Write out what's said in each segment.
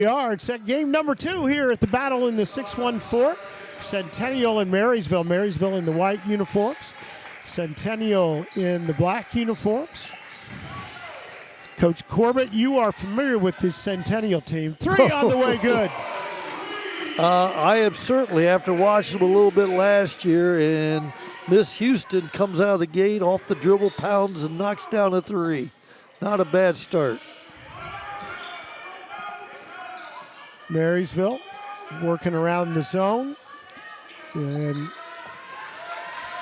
We are. It's at game number 2 here at the battle in the 614. Centennial and Marysville. Marysville in the white uniforms. Centennial in the black uniforms. Coach Corbett, you are familiar with this Centennial team. 3 on the way, good. I am certainly, after watching them a little bit last year, and Miss Houston comes out of the gate off the dribble, pounds, and knocks down a 3. Not a bad start. Marysville working around the zone. And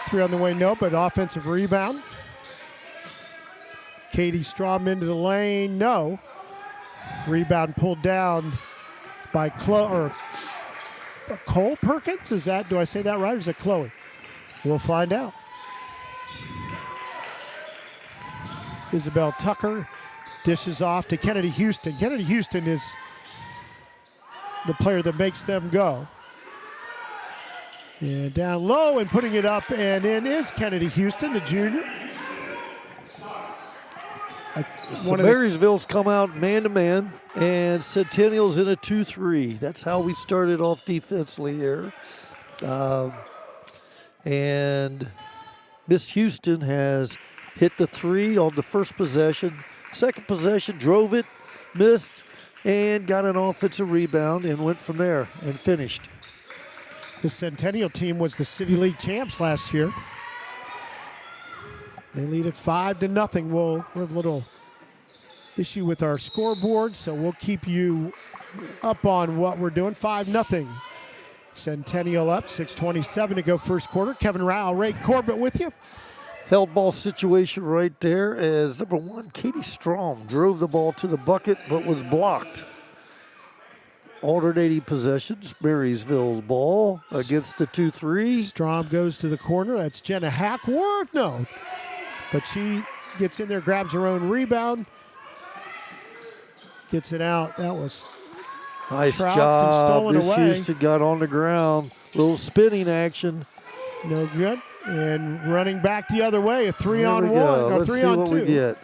3 on the way, no, but offensive rebound. Katie Strom into the lane, no. Rebound pulled down by Cole Perkins. Is that, do I say that right, or is it Chloe? We'll find out. Isabel Tucker dishes off to Kennedy Houston. Kennedy Houston is the player that makes them go. And down low and putting it up and in is Kennedy Houston, the junior. So Marysville's come out man-to-man, and Centennial's in a 2-3. That's how we started off defensively here. And Miss Houston has hit the 3 on the first possession. Second possession, drove it, missed, and got an offensive rebound and went from there and finished. The Centennial team was the City League champs last year. They lead at 5-0. We have a little issue with our scoreboard, so we'll keep you up on what we're doing. 5-0. Centennial up, 6:27 to go first quarter. Kevin Rao, Ray Corbett with you. Held ball situation right there as number 1, Katie Strom, drove the ball to the bucket but was blocked. Alternating possessions, Marysville's ball against the 2-3. Strom goes to the corner. That's Jenna Hackworth. No. But she gets in there, grabs her own rebound, gets it out. That was nice trapped job. and stolen Miss away. Houston got on the ground. Little spinning action. No good. And running back the other way, a 3-on-1 or Let's 3-on-2. see what we get.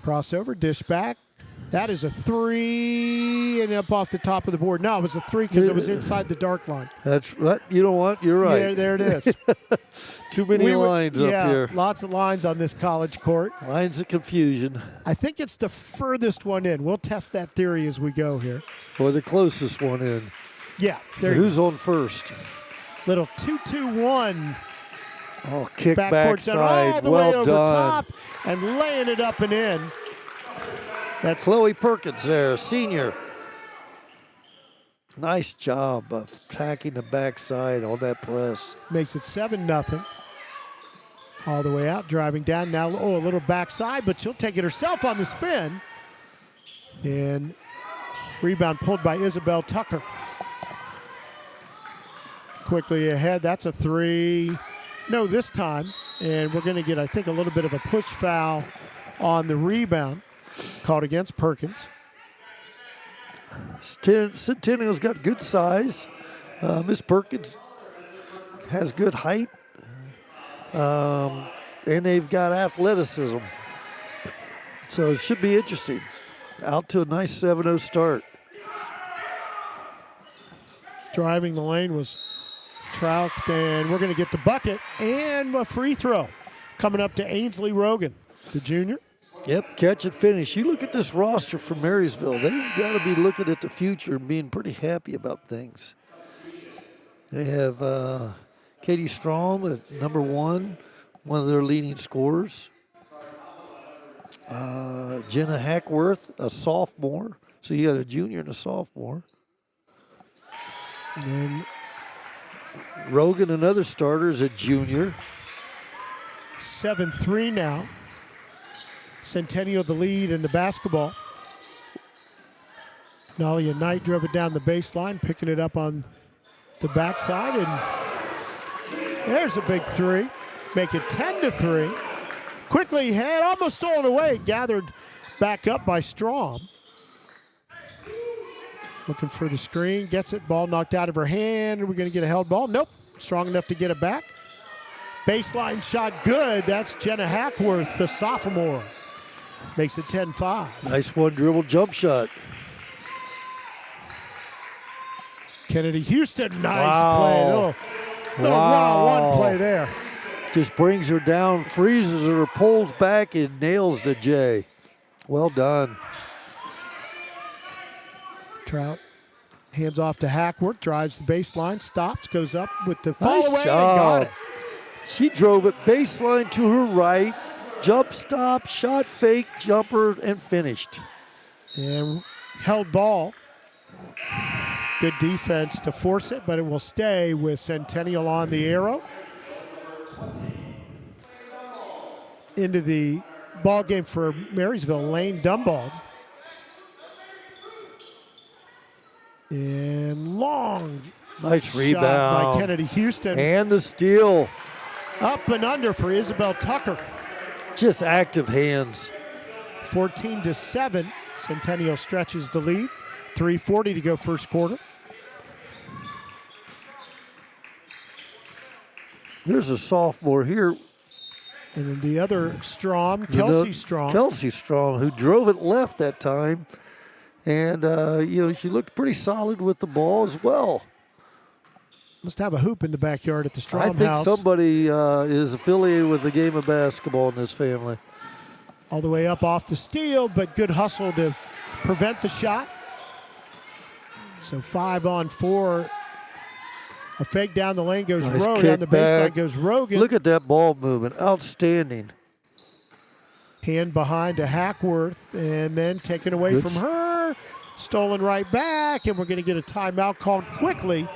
Crossover, dish back. That is a 3 and up off the top of the board. No, it was a 3 because it was inside the dark line. That's right. You know what? You're right. Yeah, there it is. Too many lines up here. Lots of lines on this college court. Lines of confusion. I think it's the furthest one in. We'll test that theory as we go here. Or the closest one in. Yeah. Who's on first? Little 2-2-1. Oh, kick Backboard center, backside. all the Well way over done. top and laying it up and in. That's Chloe Perkins there, senior. Nice job of attacking the backside on that press. Makes it 7-0. All the way out, driving down now. Oh, a little backside, but she'll take it herself on the spin. And rebound pulled by Isabel Tucker. Quickly ahead, that's a 3. No, this time. And we're going to get, I think, a little bit of a push foul on the rebound. Called against Perkins. Centennial's got good size. Miss Perkins has good height. And they've got athleticism. So it should be interesting. Out to a nice 7-0 start. Driving the lane was Trout, and we're going to get the bucket and a free throw coming up to Ainsley Rogan, the junior. Yep, catch and finish. You look at this roster from Marysville. They've got to be looking at the future and being pretty happy about things. They have Katie Strom at number 1, one of their leading scorers. Jenna Hackworth, a sophomore. So you got a junior and a sophomore. And then Rogan, another starter, is a junior. 7-3 now. Centennial the lead in the basketball. Nalia Knight drove it down the baseline, picking it up on the backside, and there's a big 3. Make it 10-3. Quickly had almost stolen away, gathered back up by Strom. Looking for the screen, gets it, ball knocked out of her hand. Are we going to get a held ball? Nope, strong enough to get it back. Baseline shot good. That's Jenna Hackworth, the sophomore. Makes it 10-5. Nice one dribble jump shot. Kennedy Houston, nice Wow. play. Little one-on-one play there. Just brings her down, freezes her, pulls back, and nails the J. Well done. Trout hands off to Hackworth, drives the baseline, stops, goes up with the follow away, Nice and got job. it. She drove it baseline to her right, jump stop, shot fake, jumper, and finished. And held ball. Good defense to force it, but it will stay with Centennial on the arrow. Into the ball game for Marysville, Lane Dumbald. And long Nice shot rebound. by Kennedy Houston. And the steal. Up and under for Isabel Tucker. Just active hands. 14-7. Centennial stretches the lead. 3:40 to go first quarter. There's a sophomore here. And then the other Strom, Kelsey Strom. Kelsey Strong, who drove it left that time. And, she looked pretty solid with the ball as well. Must have a hoop in the backyard at the Strom I think house. somebody is affiliated with the game of basketball in this family. All the way up off the steal, but good hustle to prevent the shot. So 5-on-4. A fake down the lane goes Nice Rogan. kick On the back. baseline goes Rogan. Look at that ball movement. Outstanding. Hand behind to Hackworth, and then taken away Good from her. Stolen right back, and we're going to get a timeout called quickly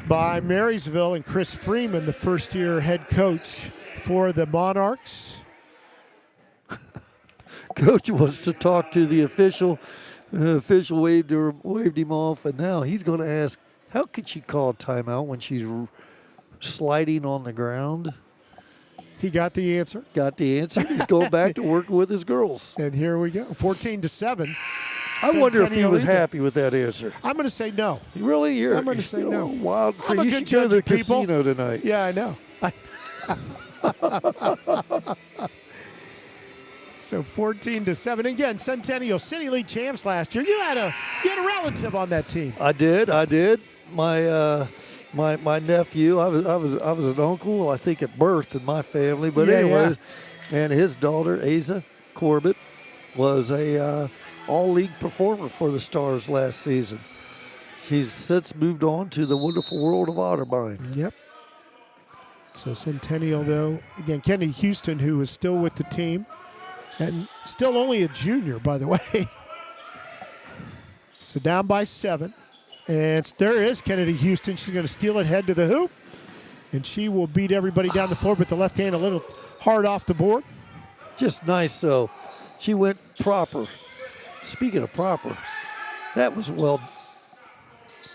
by Marysville and Chris Freeman, the first-year head coach for the Monarchs. Coach wants to talk to the official. Official waved him off, and now he's going to ask, how could she call a timeout when she's sliding on the ground? He got the answer. Got the answer. He's going back to working with his girls. And here we go, 14-7. I wonder if he Centennial was leads it. happy with that answer. I'm going to say no. Really? I'm gonna say no. Wild. I'm a You good should go to the judge of people. casino tonight. Yeah, I know. So 14-7. Again, Centennial City League champs last year. You had a relative on that team. I did. My nephew. I was an uncle, I think, at birth in my family. But Yeah, anyways, and his daughter Asa Corbett was a all-league performer for the Stars last season. She's since moved on to the wonderful world of Otterbein. Yep. So Centennial, though, again, Kennedy Houston, who is still with the team, and still only a junior, by the way. So down by 7. And there is Kennedy Houston. She's going to steal it, head to the hoop. And she will beat everybody down the floor, but the left hand a little hard off the board. Just nice, though. She went proper. Speaking of proper, that was well.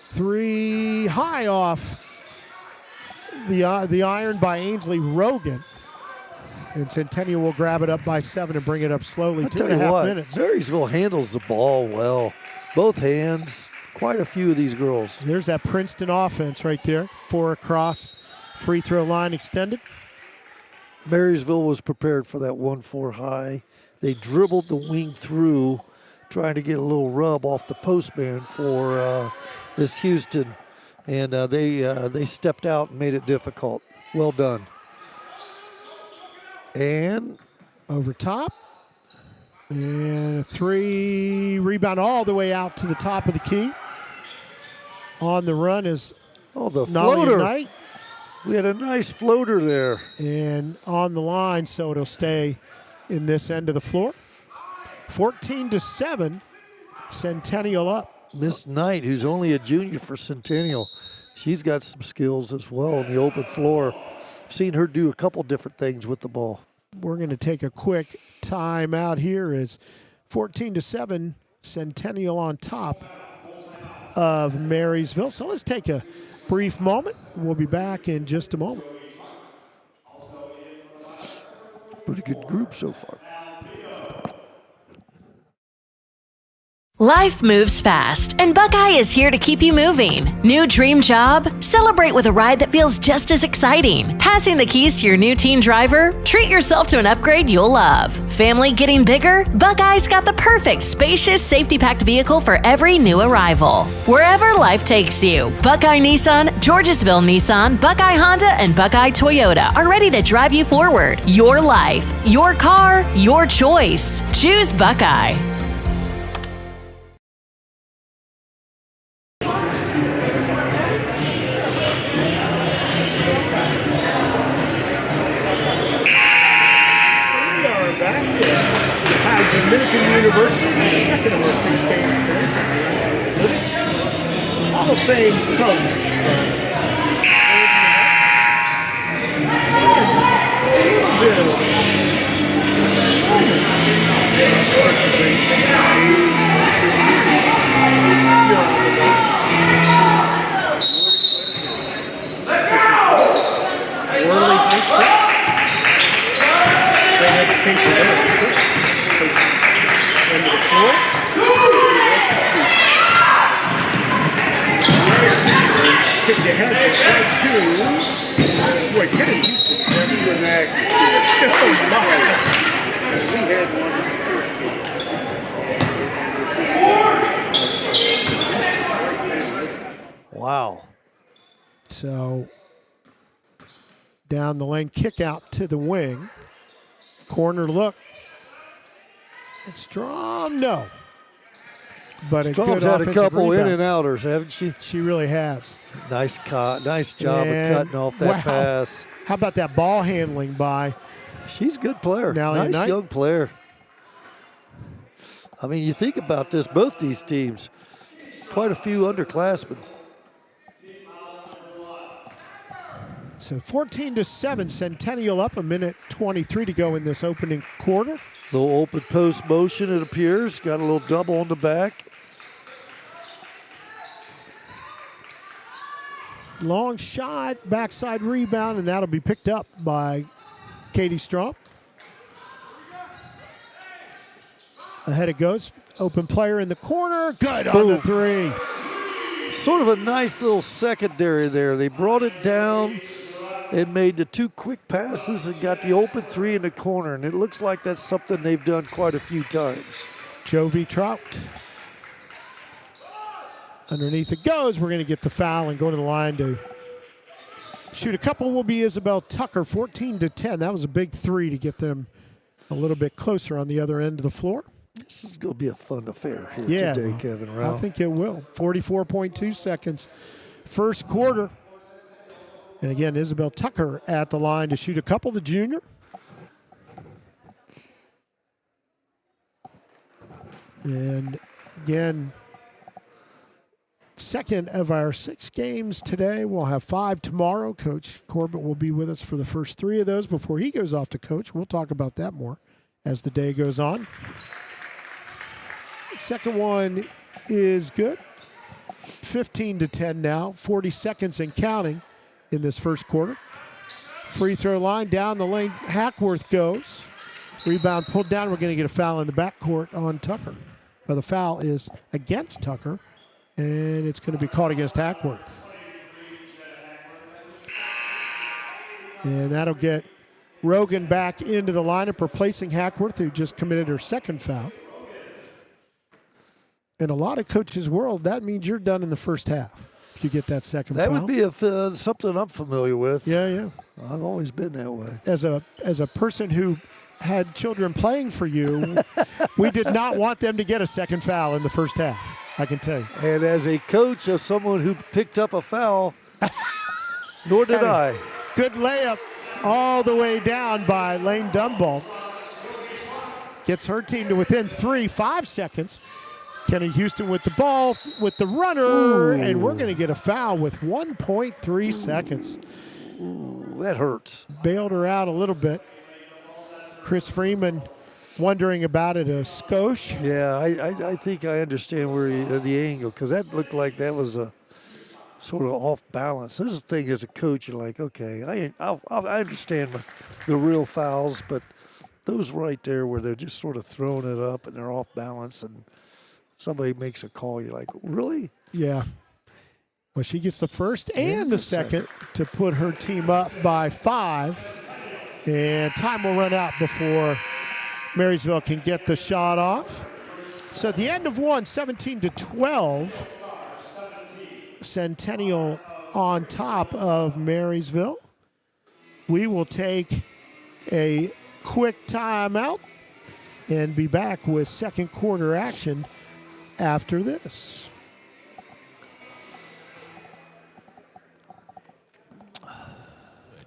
3 high off the iron by Ainsley Rogan. And Centennial will grab it up by 7 and bring it up slowly. I'll 2 tell and a you half what, minutes. Marysville handles the ball well. Both hands. Quite a few of these girls. There's that Princeton offense right there. 4 across, free throw line extended. Marysville was prepared for that 1-4 high. They dribbled the wing through, trying to get a little rub off the postman for this Houston. And they stepped out and made it difficult. Well done. And Over top. And a 3 rebound all the way out to the top of the key. On the run is the Nolly floater. Knight. We had a nice floater there. And on the line, so it'll stay in this end of the floor. 14-7, Centennial up. Miss Knight, who's only a junior for Centennial, she's got some skills as well on the open floor. I've seen her do a couple different things with the ball. We're going to take a quick time out here as 14-7, Centennial on top of Marysville. So let's take a brief moment. We'll be back in just a moment. Pretty good group so far. Life moves fast, and Buckeye is here to keep you moving. New dream job? Celebrate with a ride that feels just as exciting. Passing the keys to your new teen driver? Treat yourself to an upgrade you'll love. Family getting bigger? Buckeye's got the perfect, spacious, safety-packed vehicle for every new arrival. Wherever life takes you, Buckeye Nissan, Georgesville Nissan, Buckeye Honda, and Buckeye Toyota are ready to drive you forward. Your life, your car, your choice. Choose Buckeye. Dominican University, second of our 6 games today. Hall of Fame coach. Kicked ahead to boy, Kenny Houston. We had one in the first game. Wow. So down the lane, kick out to the wing. Corner look. It's strong, no. But a Strom's good had a offensive couple rebound. in and outers, haven't she? She really has. Nice job And of cutting off that wow. pass. How about that ball handling by She's a good player. Nally Nice Knight? young player. I mean, you think about this, both these teams, quite a few underclassmen. So 14-7, Centennial up, 1:23 to go in this opening quarter. Little open post motion, it appears. Got a little double on the back. Long shot, backside rebound, and that'll be picked up by Katie Strom. Ahead it goes. Open player in the corner. Good on the three. Sort of a nice little secondary there. They brought it down and made the 2 quick passes and got the open 3 in the corner. And it looks like that's something they've done quite a few times. Jovi Trout. Underneath it goes. We're going to get the foul and go to the line to shoot a couple. Will be Isabel Tucker, 14-10. That was a big 3 to get them a little bit closer on the other end of the floor. This is going to be a fun affair here today, Kevin Rao. I think it will. 44.2 seconds. First quarter. And again, Isabel Tucker at the line to shoot a couple, the junior. And again, second of our 6 games today. We'll have 5 tomorrow. Coach Corbett will be with us for the first 3 of those before he goes off to coach. We'll talk about that more as the day goes on. Second one is good. 15-10 now. 40 seconds and counting in this first quarter. Free throw line down the lane. Hackworth goes. Rebound pulled down. We're going to get a foul in the backcourt on Tucker. Well, the foul is against Tucker, and it's going to be called against Hackworth. And that'll get Rogan back into the lineup, replacing Hackworth, who just committed her second foul. In a lot of coaches' world, that means you're done in the first half if you get that second foul. That would be something I'm familiar with. Yeah. I've always been that way. As a person who had children playing for you, we did not want them to get a second foul in the first half, I can tell you. And as a coach of someone who picked up a foul, nor did I. Good layup all the way down by Lane Dumbolt. Gets her team to within 5 seconds. Kenny Houston with the ball, with the runner, and we're going to get a foul with 1.3 seconds. Ooh, that hurts. Bailed her out a little bit. Chris Freeman wondering about it, a skosh. Yeah, I think I understand where the angle, because that looked like that was a sort of off balance. This is the thing as a coach, you're like, okay, I understand the real fouls, but those right there where they're just sort of throwing it up and they're off balance and somebody makes a call, you're like, really? Yeah. Well, she gets the first and the second to put her team up by 5. And time will run out before Marysville can get the shot off. So at the end of one, 17-12, Centennial on top of Marysville. We will take a quick timeout and be back with second quarter action after this.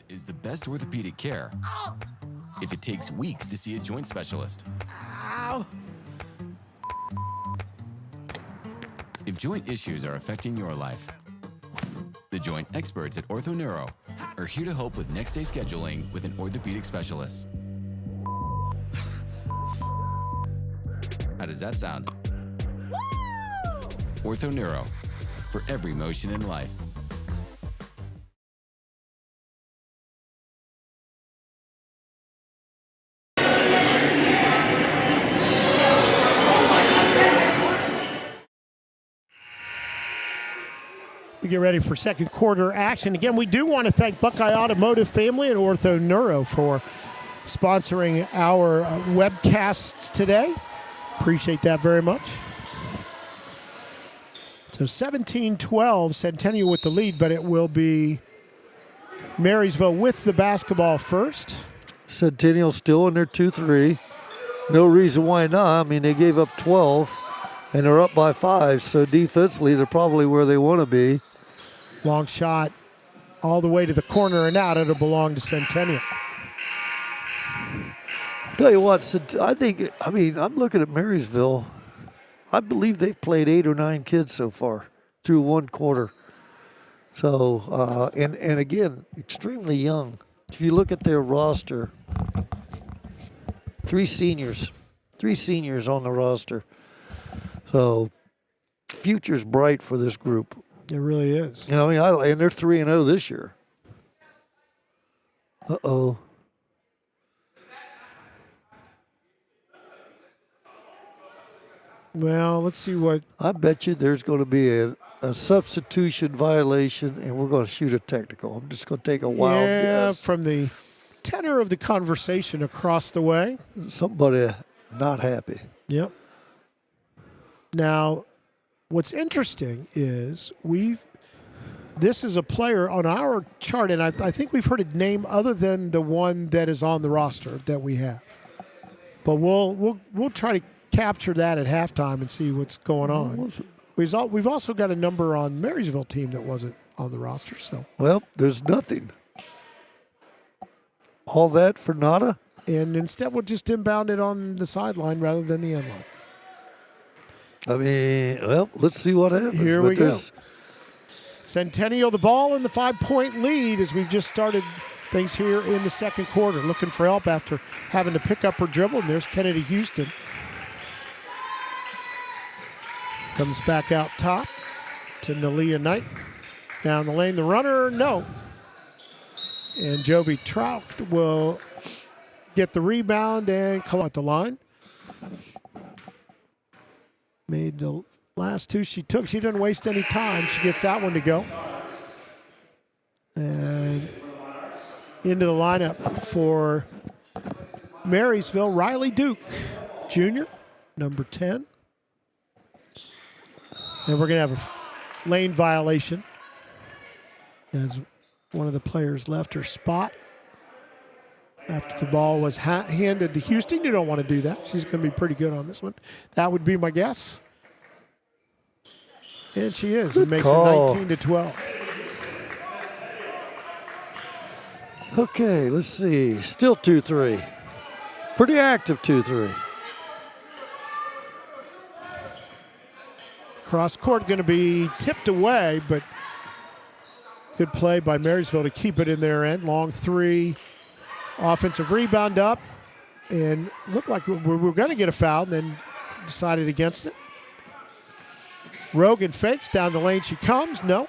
Is the best orthopedic care if it takes weeks to see a joint specialist. Ow. If joint issues are affecting your life, the joint experts at OrthoNeuro are here to help with next day scheduling with an orthopedic specialist. How does that sound? OrthoNeuro, for every motion in life. We get ready for second quarter action. Again, we do want to thank Buckeye Automotive Family and OrthoNeuro for sponsoring our webcasts today. Appreciate that very much. So 17-12, Centennial with the lead, but it will be Marysville with the basketball first. Centennial still in their 2-3. No reason why not. I mean, they gave up 12, and they're up by 5. So defensively, they're probably where they want to be. Long shot all the way to the corner and out. It'll belong to Centennial. Tell you what, I'm looking at Marysville. I believe they've played 8 or 9 kids so far through one quarter. So, and again, extremely young. If you look at their roster, 3 seniors on the roster. So, future's bright for this group. It really is. You know, and they're 3-0 this year. Uh-oh. Well, let's see what. I bet you there's going to be a substitution violation, and we're going to shoot a technical. I'm just going to take a wild guess. From the tenor of the conversation across the way. Somebody not happy. Yep. Now, what's interesting is this is a player on our chart, and I think we've heard a name other than the one that is on the roster that we have. But we'll try to capture that at halftime and see what's going on. We've also got a number on Marysville team that wasn't on the roster. So well, there's nothing. All that for nada? And instead we'll just inbound it on the sideline rather than the end line. I mean, well, let's see what happens. Here we go. Centennial the ball in the 5-point lead as we've just started things here in the second quarter. Looking for help after having to pick up her dribble. And there's Kennedy Houston. Comes back out top to Nalia Knight. Down the lane, the runner, no. And Jovi Trout will get the rebound and collect at the line. Made the last 2 she took. She didn't waste any time. She gets that one to go. And into the lineup for Marysville, Riley Duke, Jr., number 10. And we're going to have a lane violation as one of the players left her spot after the ball was handed to Houston. You don't want to do that. She's going to be pretty good on this one. That would be my guess. And she is. It makes it 19-12. Okay, let's see. Still 2-3. Pretty active 2-3. Cross court going to be tipped away, but good play by Marysville to keep it in their end. Long 3, offensive rebound up, and looked like we were going to get a foul, and then decided against it. Rogan fakes down the lane. She comes, no.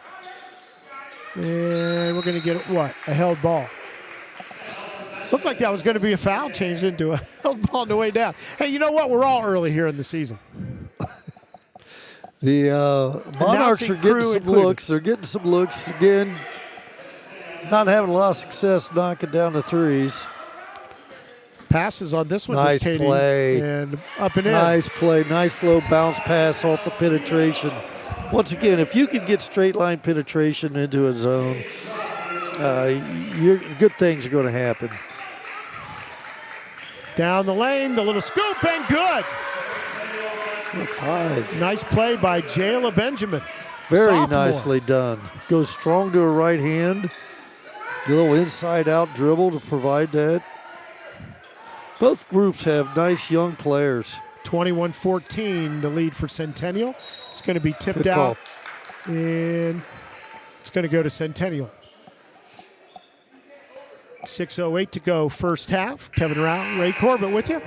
And we're going to get, what, a held ball. Looked like that was going to be a foul, changed into a held ball on the way down. Hey, you know what? We're all early here in the season. The Monarchs are getting some included. looks. They're getting some looks. Again, not having a lot of success knocking down the threes. Passes on this one. Nice just Katie, play. and up and in. Nice play. Nice low bounce pass off the penetration. Once again, if you can get straight line penetration into a zone, good things are going to happen. Down the lane, the little scoop, and good. 5. Nice play by Jayla Benjamin. Very Sophomore. nicely done. Goes strong to her right hand. A little inside-out dribble to provide that. Both groups have nice young players. 21-14, the lead for Centennial. It's going to be tipped Good out, call. and it's going to go to Centennial. 6:08 to go, first half. Kevin Rao, Ray Corbett with you.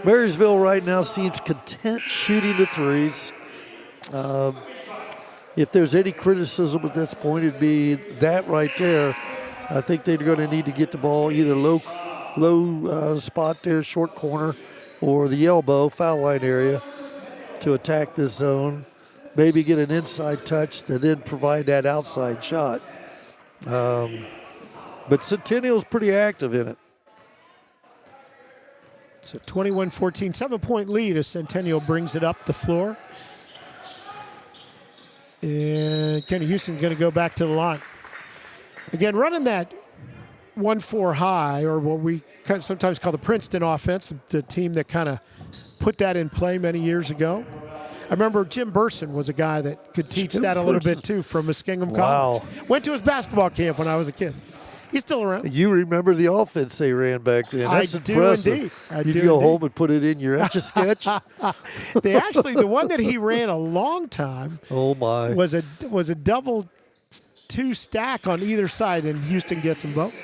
Marysville right now seems content shooting the threes. If there's any criticism at this point, it'd be that right there. I think they're going to need to get the ball either low spot there, short corner, or the elbow, foul line area, to attack this zone. Maybe get an inside touch to then provide that outside shot. But Centennial's pretty active in it. So 21-14, 7-point lead as Centennial brings it up the floor. And Kenny Houston's going to go back to the line. Again, running that 1-4 high, or what we sometimes call the Princeton offense, the team that kind of put that in play many years ago. I remember Jim Burson was a guy that could teach that a little bit too from Muskingum College. Went to his basketball camp when I was a kid. He's still around. You remember the offense they ran back then. That's impressive. You'd go home and put it in your Etch-a-Sketch? They actually, the one that he ran a long time was a double 2 stack on either side, and Houston gets them both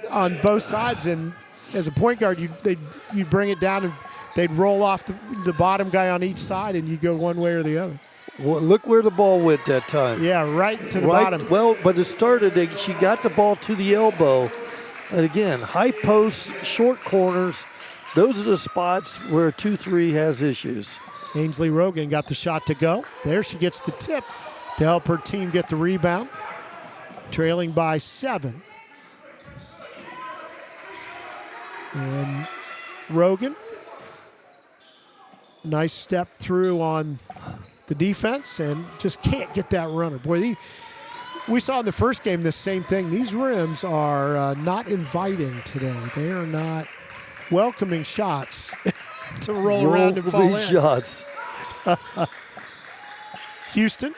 on both sides. And as a point guard, you'd bring it down and they'd roll off the bottom guy on each side, and you go one way or the other. Well, look where the ball went that time. Yeah, right to the bottom. Well, but it started, she got the ball to the elbow. And again, high posts, short corners, those are the spots where a 2-3 has issues. Ainsley Rogan got the shot to go. There she gets the tip to help her team get the rebound. Trailing by 7. And Rogan, nice step through on the defense and just can't get that runner. Boy, we saw in the first game the same thing. These rims are not inviting today. They are not welcoming shots to roll around and fall in. Shots. Houston.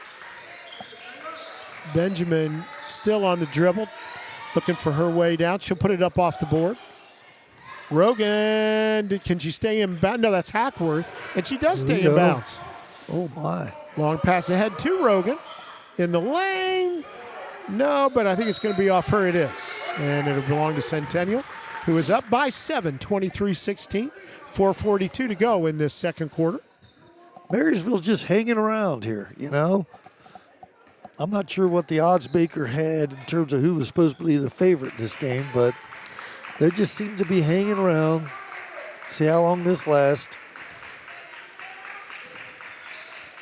Benjamin still on the dribble, looking for her way down. She'll put it up off the board. Rogan, can she stay in bounds? No, that's Hackworth, and she does stay in bounds. Oh, my. Long pass ahead to Rogan. In the lane. No, but I think it's going to be off her. It is. And it'll belong to Centennial, who is up by 7, 23-16. 4:42 to go in this second quarter. Marysville's just hanging around here, you know. I'm not sure what the odds maker had in terms of who was supposed to be the favorite in this game, but they just seem to be hanging around. See how long this lasts.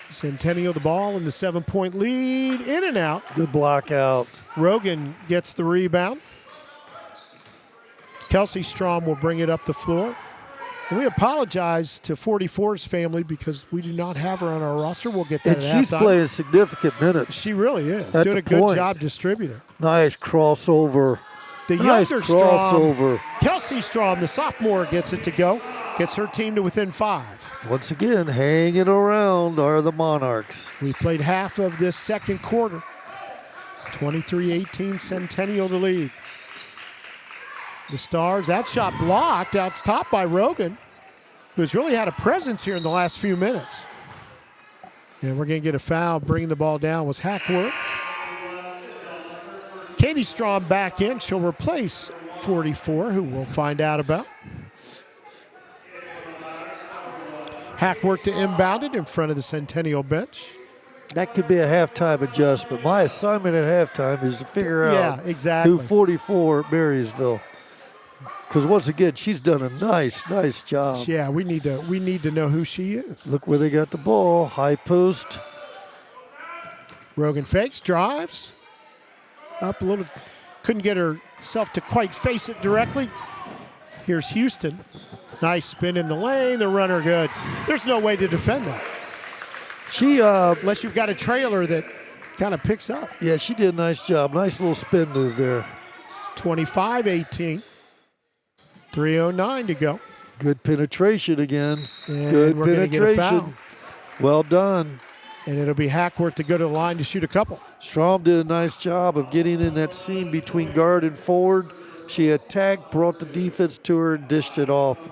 Centennial the ball in the 7-point lead. In and out. Good block out. Rogan gets the rebound. Kelsey Strom will bring it up the floor. And we apologize to 44's family because we do not have her on our roster. We'll get that And at she's halftime. playing significant minutes. She really is. At Doing the a good point. job distributing. Nice crossover. The Nice younger Strom, crossover. Kelsey Strom, the sophomore, gets it to go. Gets her team to within 5. Once again, hanging around are the Monarchs. We've played half of this second quarter. 23-18, Centennial the lead. The Stars, that shot blocked out top by Rogan, who's really had a presence here in the last few minutes. And we're going to get a foul. Bringing the ball down was Hackworth. Katie Strom back in. She'll replace 44, who we'll find out about. Hackworth to inbound it in front of the Centennial bench. That could be a halftime adjustment. My assignment at halftime is to figure out exactly who 44 at Marysville. Because once again, she's done a nice job. Yeah, we need to know who she is. Look where they got the ball. High post. Rogan fakes, drives. Up a little. Couldn't get herself to quite face it directly. Here's Houston. Nice spin in the lane. The runner good. There's no way to defend that. Unless you've got a trailer that kind of picks up. Yeah, she did a nice job. Nice little spin move there. 25-18. 3:09 to go. Good penetration again. And good we're gonna get a foul. penetration. Well done. And it'll be Hackworth to go to the line to shoot a couple. Strom did a nice job of getting in that seam between guard and forward. She attacked, brought the defense to her, and dished it off,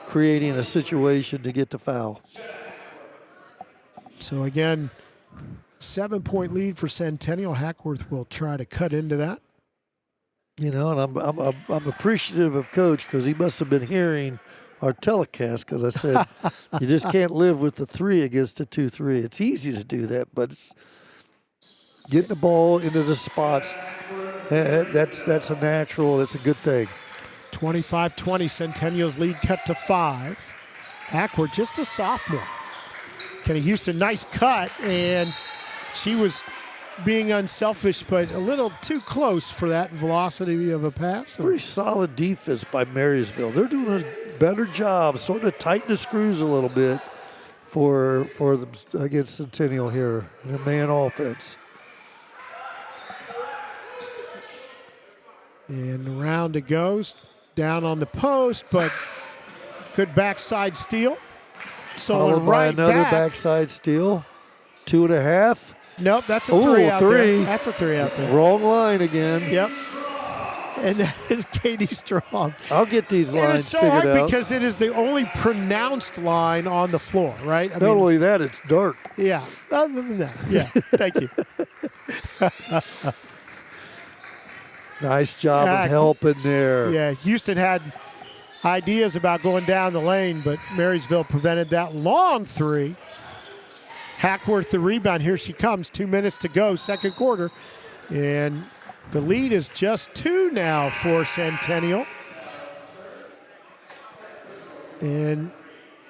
creating a situation to get the foul. So again, 7-point lead for Centennial. Hackworth will try to cut into that. You know, and I'm appreciative of Coach because he must have been hearing our telecast because I said you just can't live with the 3 against the 2-3. It's easy to do that, but it's getting the ball into the spots. That's a natural. That's a good thing. 25-20, Centennial's lead cut to 5. Hackworth, just a sophomore. Kenny Houston, nice cut, and she was being unselfish, but a little too close for that velocity of a pass. Pretty solid defense by Marysville. They're doing a better job, sort of tighten the screws a little bit for them against Centennial here in the man offense. And around it goes, down on the post, but good backside steal. Followed by another backside steal. 2.5. Nope, that's a 3 out 3. there. That's a 3 out there. Wrong line again. Yep. And that is Katie Strong. I'll get these lines It is so figured hard out. because it is the only pronounced line on the floor, right? Not only that, it's dark. Yeah. Other than that, yeah. Thank you. Nice job of helping there. Yeah, Houston had ideas about going down the lane, but Marysville prevented that long 3. Hackworth the rebound. Here she comes. 2 minutes to go, second quarter. And the lead is just 2 now for Centennial. And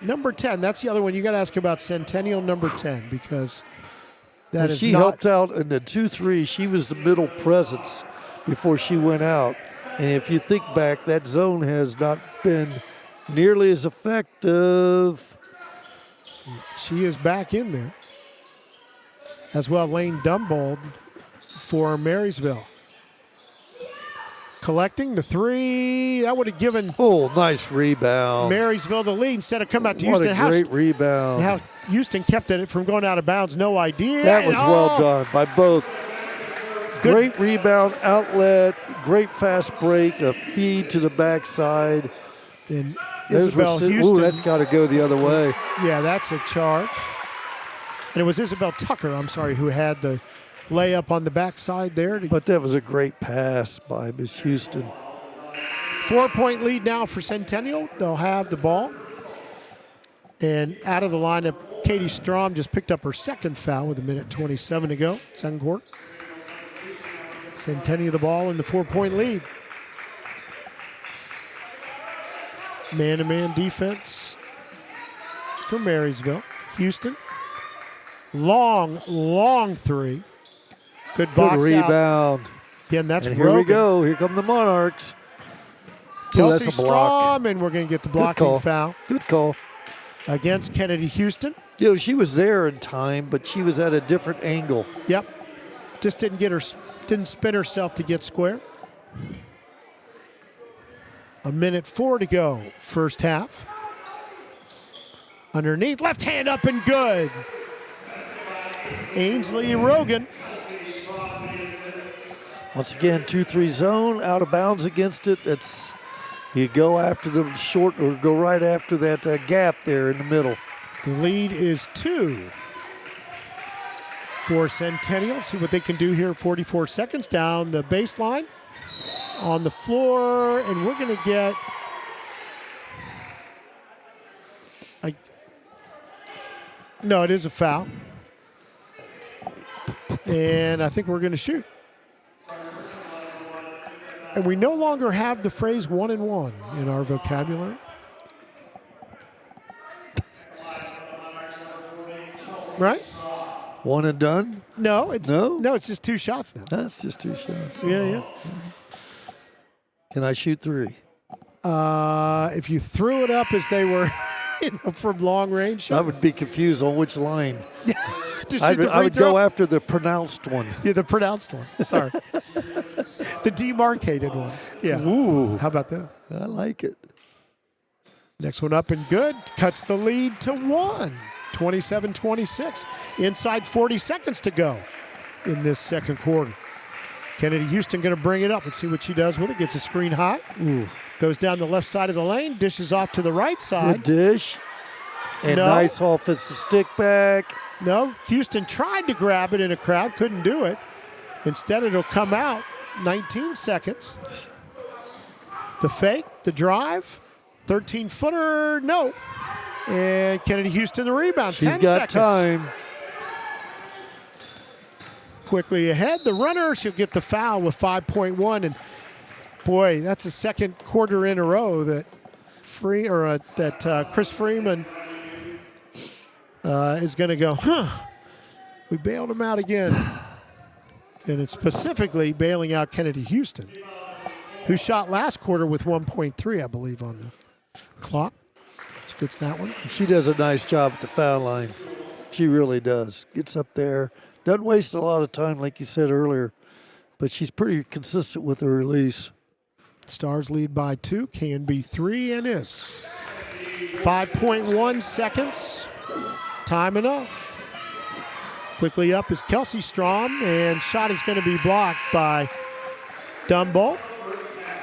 number 10, that's the other one. You got to ask about Centennial number 10 because that is she helped out in the 2-3. She was the middle presence before she went out. And if you think back, that zone has not been nearly as effective. She is back in there. As well, Lane Dumbold for Marysville. Collecting the 3. That would have given nice rebound. Marysville the lead instead of coming out to What Houston. a great rebound. How Houston kept it from going out of bounds, no idea. That was well done by both. Great rebound, outlet, great fast break, a feed to the backside. And Isabel Houston. That's got to go the other way. Yeah, that's a charge. And it was Isabel Tucker, who had the layup on the backside there. But that was a great pass by Miss Houston. 4-point lead now for Centennial. They'll have the ball. And out of the lineup, Katie Strom just picked up her second foul with 1:27 to go, second quarter. Centennial the ball in the 4-point lead. Man-to-man defense for Marysville. Houston. Long 3. Good box rebound. out. Again, that's and here Rogan. we go. Here come the Monarchs. Kelsey That's a block. Strom, and we're going to get the blocking foul. Good call. Against Kennedy Houston. You know, she was there in time, but she was at a different angle. Yep. Just didn't spin herself to get square. 1:04 to go, first half. Underneath, left hand up and good. Ainsley Rogan. Once again, 2-3 zone, out of bounds against it. You go after the short or go right after that gap there in the middle. The lead is 2 for Centennial. See what they can do here. 44 seconds down the baseline. On the floor, and we're going to get no, it is a foul. And I think we're going to shoot. And we no longer have the phrase 1-1 in our vocabulary. Right? One and done? No, it's No? no, it's just 2 shots now. That's just 2 shots. Yeah. Can I shoot 3? If you threw it up as they were from long range, I would be confused on which line. to I shoot the free would throw? go after the pronounced one. Yeah, the pronounced one. Sorry. The demarcated one. Yeah. Ooh, How about that? I like it. Next one up and good. Cuts the lead to 1. 27-26. Inside 40 seconds to go in this second quarter. Kennedy Houston going to bring it up. Let's see what she does with it. Gets a screen high. Ooh. Goes down the left side of the lane. Dishes off to the right side. Good dish. And No. nice offensive stick back. No, Houston tried to grab it in a crowd. Couldn't do it. Instead, it'll come out. 19 seconds. The fake, the drive. 13-footer, no. And Kennedy Houston the rebound. She's 10 got seconds. time. Quickly ahead. The runner, she'll get the foul with 5.1. And boy, that's the second quarter in a row that Chris Freeman is going to go, we bailed him out again. And it's specifically bailing out Kennedy Houston, who shot last quarter with 1.3, I believe, on the clock. She gets that one. She does a nice job at the foul line. She really does. Gets up there. Doesn't waste a lot of time, like you said earlier, but she's pretty consistent with her release. Stars lead by 2, can be 3, and is. 5.1 seconds. Time enough. Quickly up is Kelsey Strom, and shot is going to be blocked by Dumbo.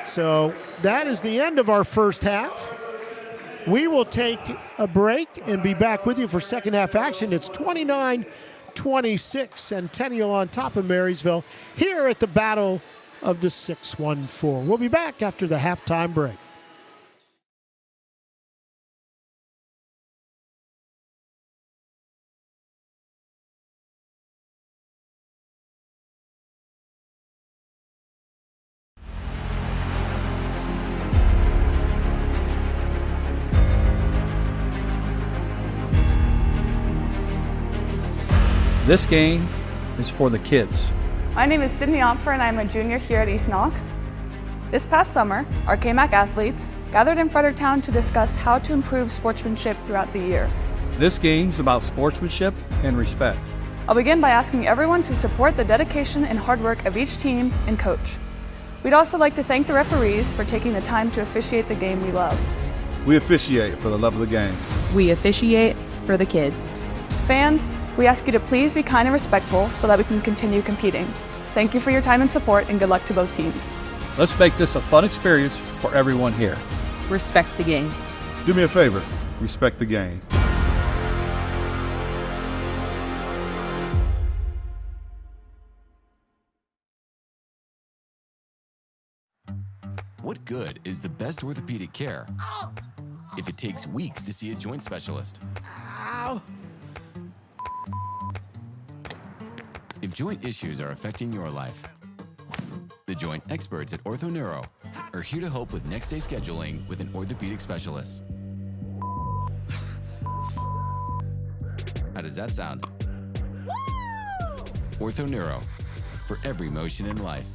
So that is the end of our first half. We will take a break and be back with you for second half action. It's 29-26, Centennial on top of Marysville here at the Battle of the 614. We'll be back after the halftime break. This game is for the kids. My name is Sydney Opfer and I'm a junior here at East Knox. This past summer, our KMAC athletes gathered in Fredericktown to discuss how to improve sportsmanship throughout the year. This game's about sportsmanship and respect. I'll begin by asking everyone to support the dedication and hard work of each team and coach. We'd also like to thank the referees for taking the time to officiate the game we love. We officiate for the love of the game. We officiate for the kids. Fans, we ask you to please be kind and respectful so that we can continue competing. Thank you for your time and support, and good luck to both teams. Let's make this a fun experience for everyone here. Respect the game. Do me a favor, respect the game. What good is the best orthopedic care if it takes weeks to see a joint specialist? If joint issues are affecting your life, the joint experts at OrthoNeuro are here to help with next day scheduling with an orthopedic specialist. How does that sound? OrthoNeuro, for every motion in life.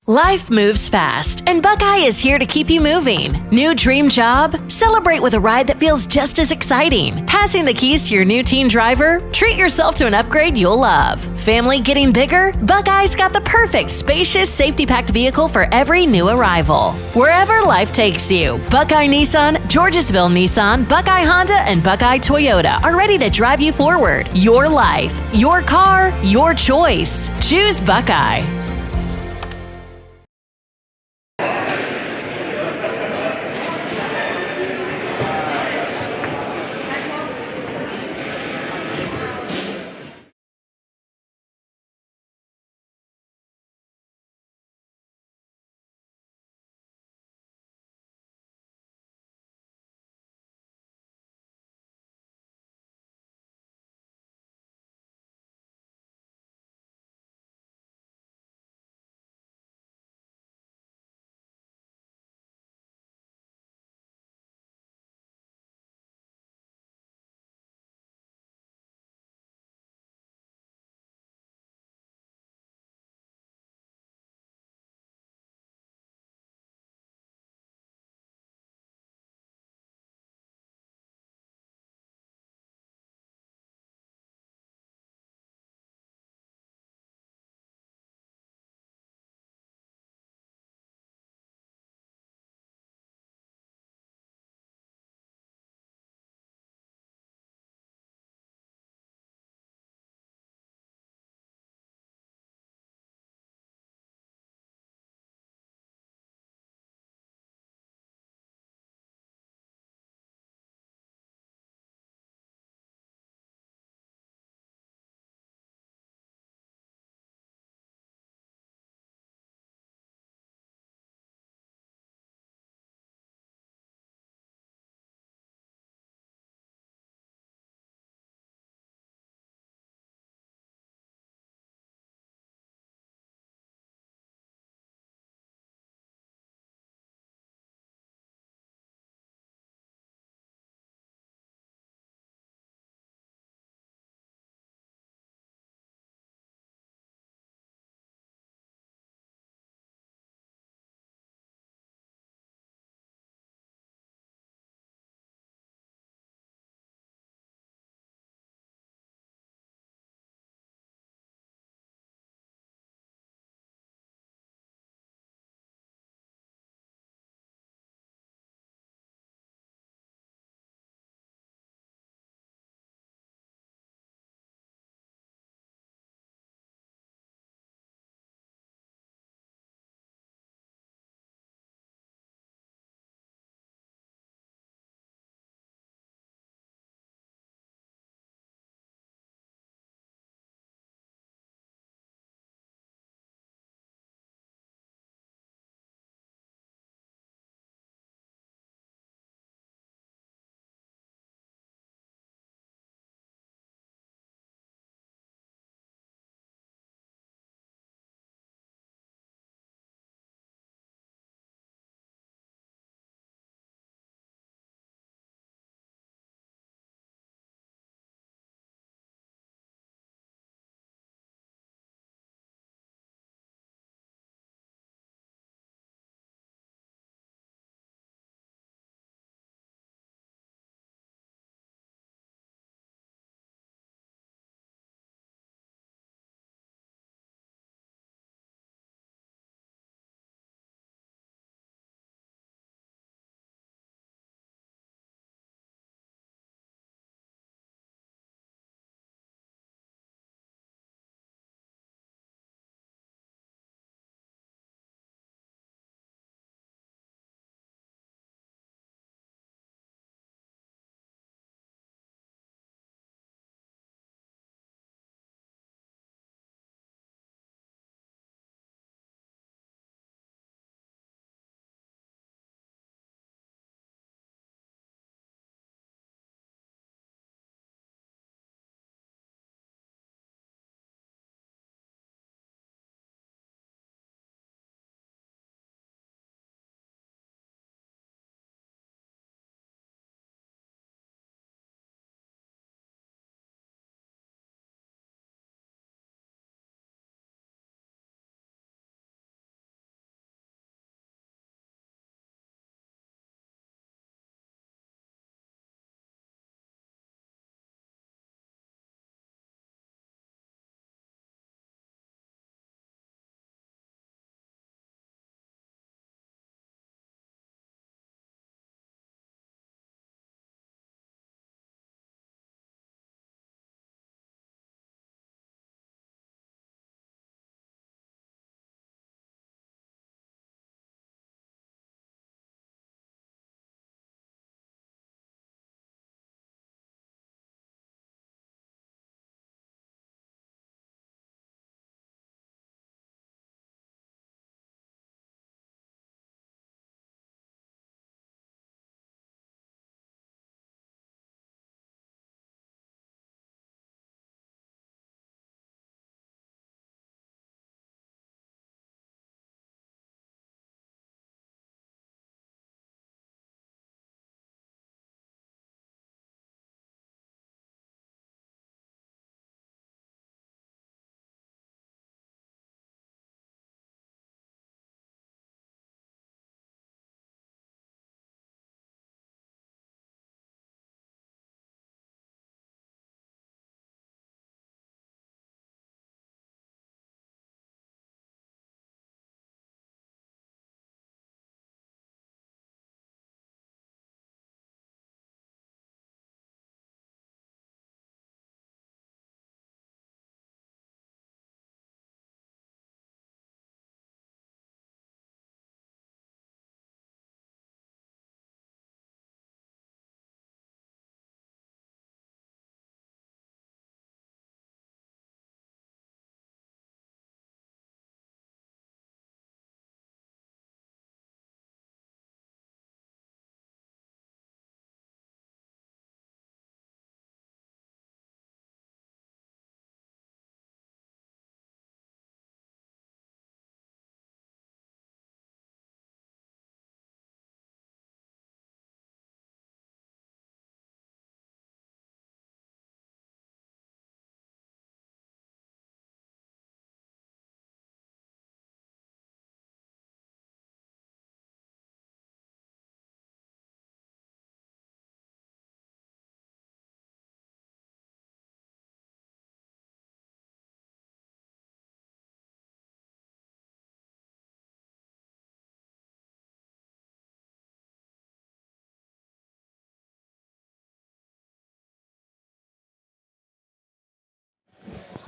Life moves fast, and Buckeye is here to keep you moving. New dream job? Celebrate with a ride that feels just as exciting. Passing the keys to your new teen driver? Treat yourself to an upgrade you'll love. Family getting bigger? Buckeye's got the perfect spacious, safety-packed vehicle for every new arrival. Wherever life takes you, Buckeye Nissan, Georgesville Nissan, Buckeye Honda, and Buckeye Toyota are ready to drive you forward. Your life, your car, your choice. Choose Buckeye.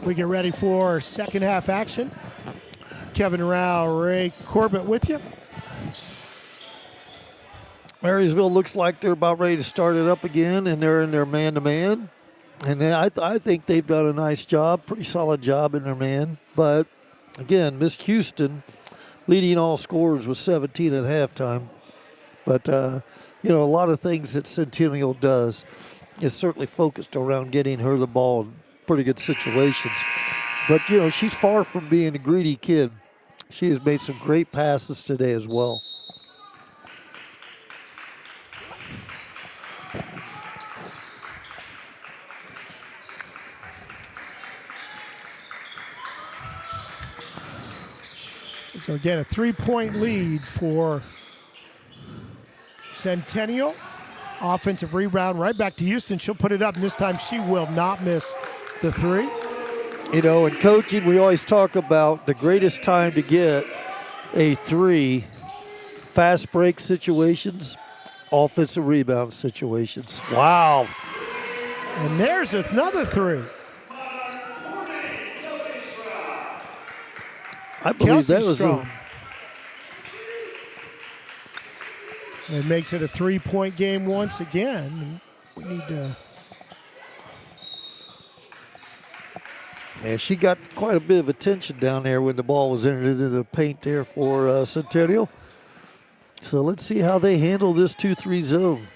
We get ready for second half action. Kevin Rao, Ray Corbett with you. Marysville looks like they're about ready to start it up again, and they're in their man-to-man. And then I think they've done a nice job, pretty solid job in their man. But, again, Miss Houston leading all scorers with 17 at halftime. But, you know, a lot of things that Centennial does is certainly focused around getting her the ball in pretty good situations. But, you know, she's far from being a greedy kid. She has made some great passes today as well. So again, a 3-point lead for Centennial. Offensive rebound right back to Houston. She'll put it up, and this time she will not miss the three. You know, in coaching, we always talk about the greatest time to get a three, fast break situations, offensive rebound situations. Wow. And there's another three. I believe that was strong. It makes it a 3-point game once again. We need to. Yeah, she got quite a bit of attention down there when the ball was entered into the paint there for Centennial. So let's see how they handle this 2-3 zone.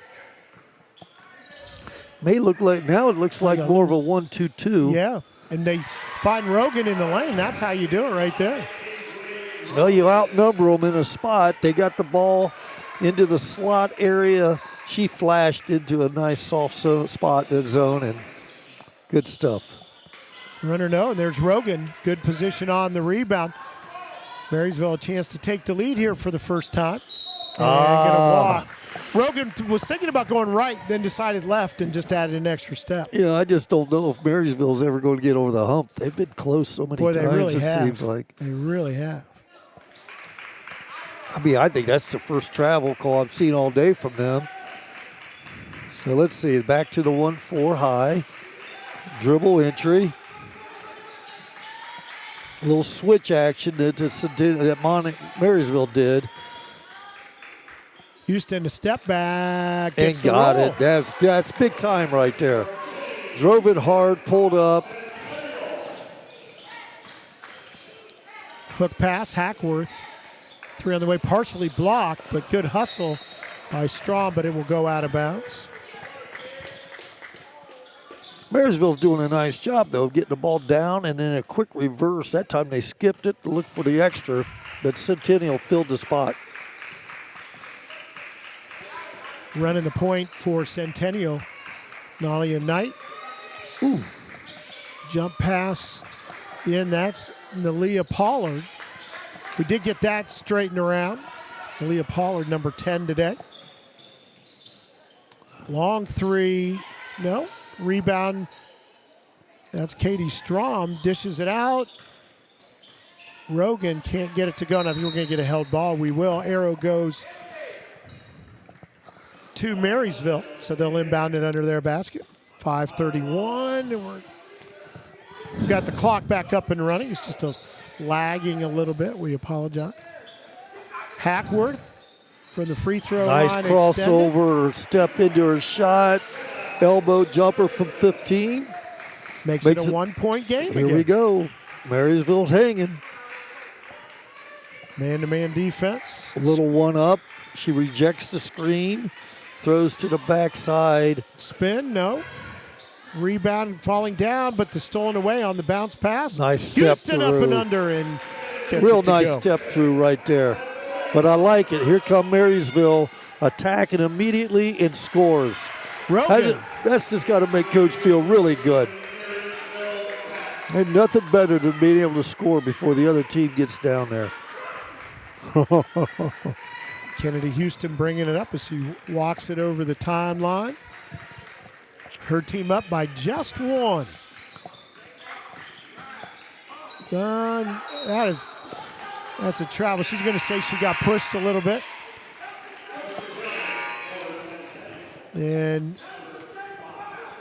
May look like, now it looks like more of a 1-2-2. Yeah, and they find Rogan in the lane. That's how you do it right there. Well, you outnumber them in a spot. They got the ball into the slot area. She flashed into a nice soft spot in the zone, and good stuff. Runner no, and there's Rogan. Good position on the rebound. Marysville a chance to take the lead here for the first time. And get a walk. Rogan was thinking about going right, then decided left and just added an extra step. Yeah, I just don't know if Marysville's ever going to get over the hump. They've been close so many times, really it have. seems like. They really have. I mean, I think that's the first travel call I've seen all day from them. So let's see. Back to the 1-4 high. Dribble entry. A little switch action that Marysville did. Houston to step back. And got it. That's big time right there. Drove it hard, pulled up. Hook pass, Hackworth. Three on the way, partially blocked, but good hustle by Strahm, but it will go out of bounds. Marysville's doing a nice job, though, of getting the ball down and then a quick reverse. That time they skipped it to look for the extra, but Centennial filled the spot. Running the point for Centennial, Nalia Knight. Ooh. Jump pass in, that's Nalia Pollard. We did get that straightened around. Nalia Pollard, number 10 today. Long three, no. Rebound, that's Katie Strahm, dishes it out. Rogan can't get it to go. Now, if we're going to get a held ball, we will. Arrow goes to Marysville, so they'll inbound it under their basket. 5:31, and we've got the clock back up and running. It's just lagging a little bit. We apologize. Hackworth from the free throw line. Nice crossover, step into her shot, elbow jumper from 15. Makes it a 1-point game. Here we go. Marysville's hanging. Man-to-man defense. A little one up. She rejects the screen. Throws to the backside. Spin, no. Rebound falling down, but the stolen away on the bounce pass. Nice step Houston through. up and under and gets Real it to nice go. step through right there. But I like it. Here come Marysville attacking immediately and scores. Rogan. That's just got to make Coach feel really good. And nothing better than being able to score before the other team gets down there. Kennedy Houston bringing it up as she walks it over the timeline. Her team up by just one. That's a travel. She's going to say she got pushed a little bit. And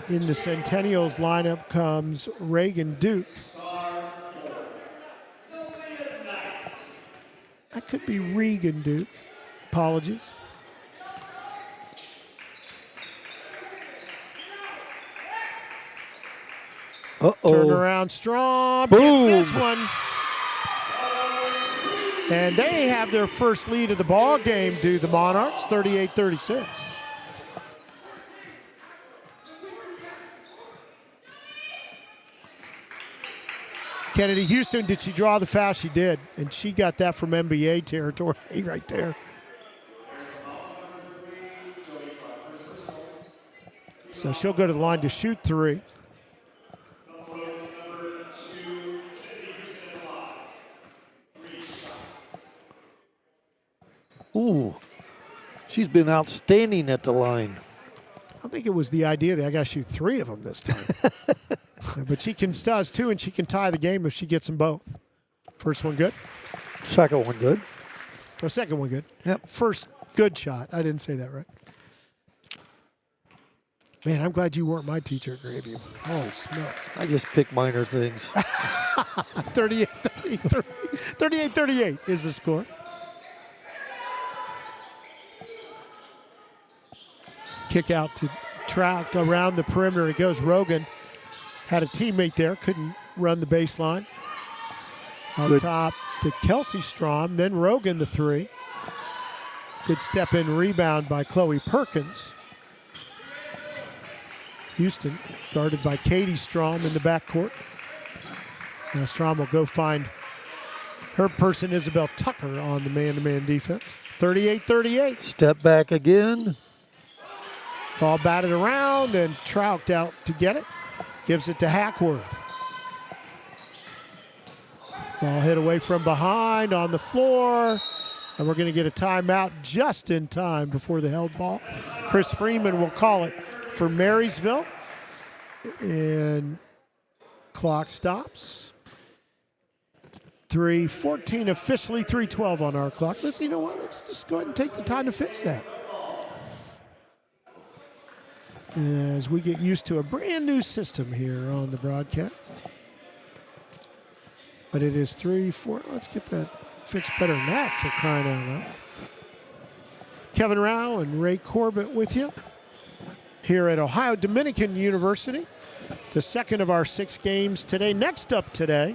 in the Centennial's lineup comes Reagan Duke. That could be Regan Duke. Apologies. Turn around, Strom Boom. gets this one. And they have their first lead of the ball game, do the Monarchs, 38-36. Kennedy Houston, did she draw the foul? She did, and she got that from NBA territory right there. So she'll go to the line to shoot three. Ooh, she's been outstanding at the line. I think it was the idea that I got to shoot three of them this time. But she does two, and she can tie the game if she gets them both. First one good. Second one good. Or second one good. Yep. First good shot. I didn't say that right. Man, I'm glad you weren't my teacher at Grandview. Holy smokes. I just pick minor things. 38-38 is the score. Kick out to Trout around the perimeter. It goes. Rogan had a teammate there, couldn't run the baseline. On top to Kelsey Strom, then Rogan the three. Good step in rebound by Chloe Perkins. Houston guarded by Katie Strom in the backcourt. Now Strom will go find her person, Isabel Tucker, on the man-to-man defense. 38-38. Step back again. Ball batted around, and Trout out to get it. Gives it to Hackworth. Ball hit away from behind on the floor. And we're going to get a timeout just in time before the held ball. Chris Freeman will call it for Marysville. And clock stops. 3:14 officially, 3:12 on our clock. You know what? Let's just go ahead and take the time to fix that. As we get used to a brand new system here on the broadcast. But it is 3-4. Let's get that fixed better than that, for crying out loud. Kevin Rao and Ray Corbett with you here at Ohio Dominican University. The second of our 6 games today. Next up today,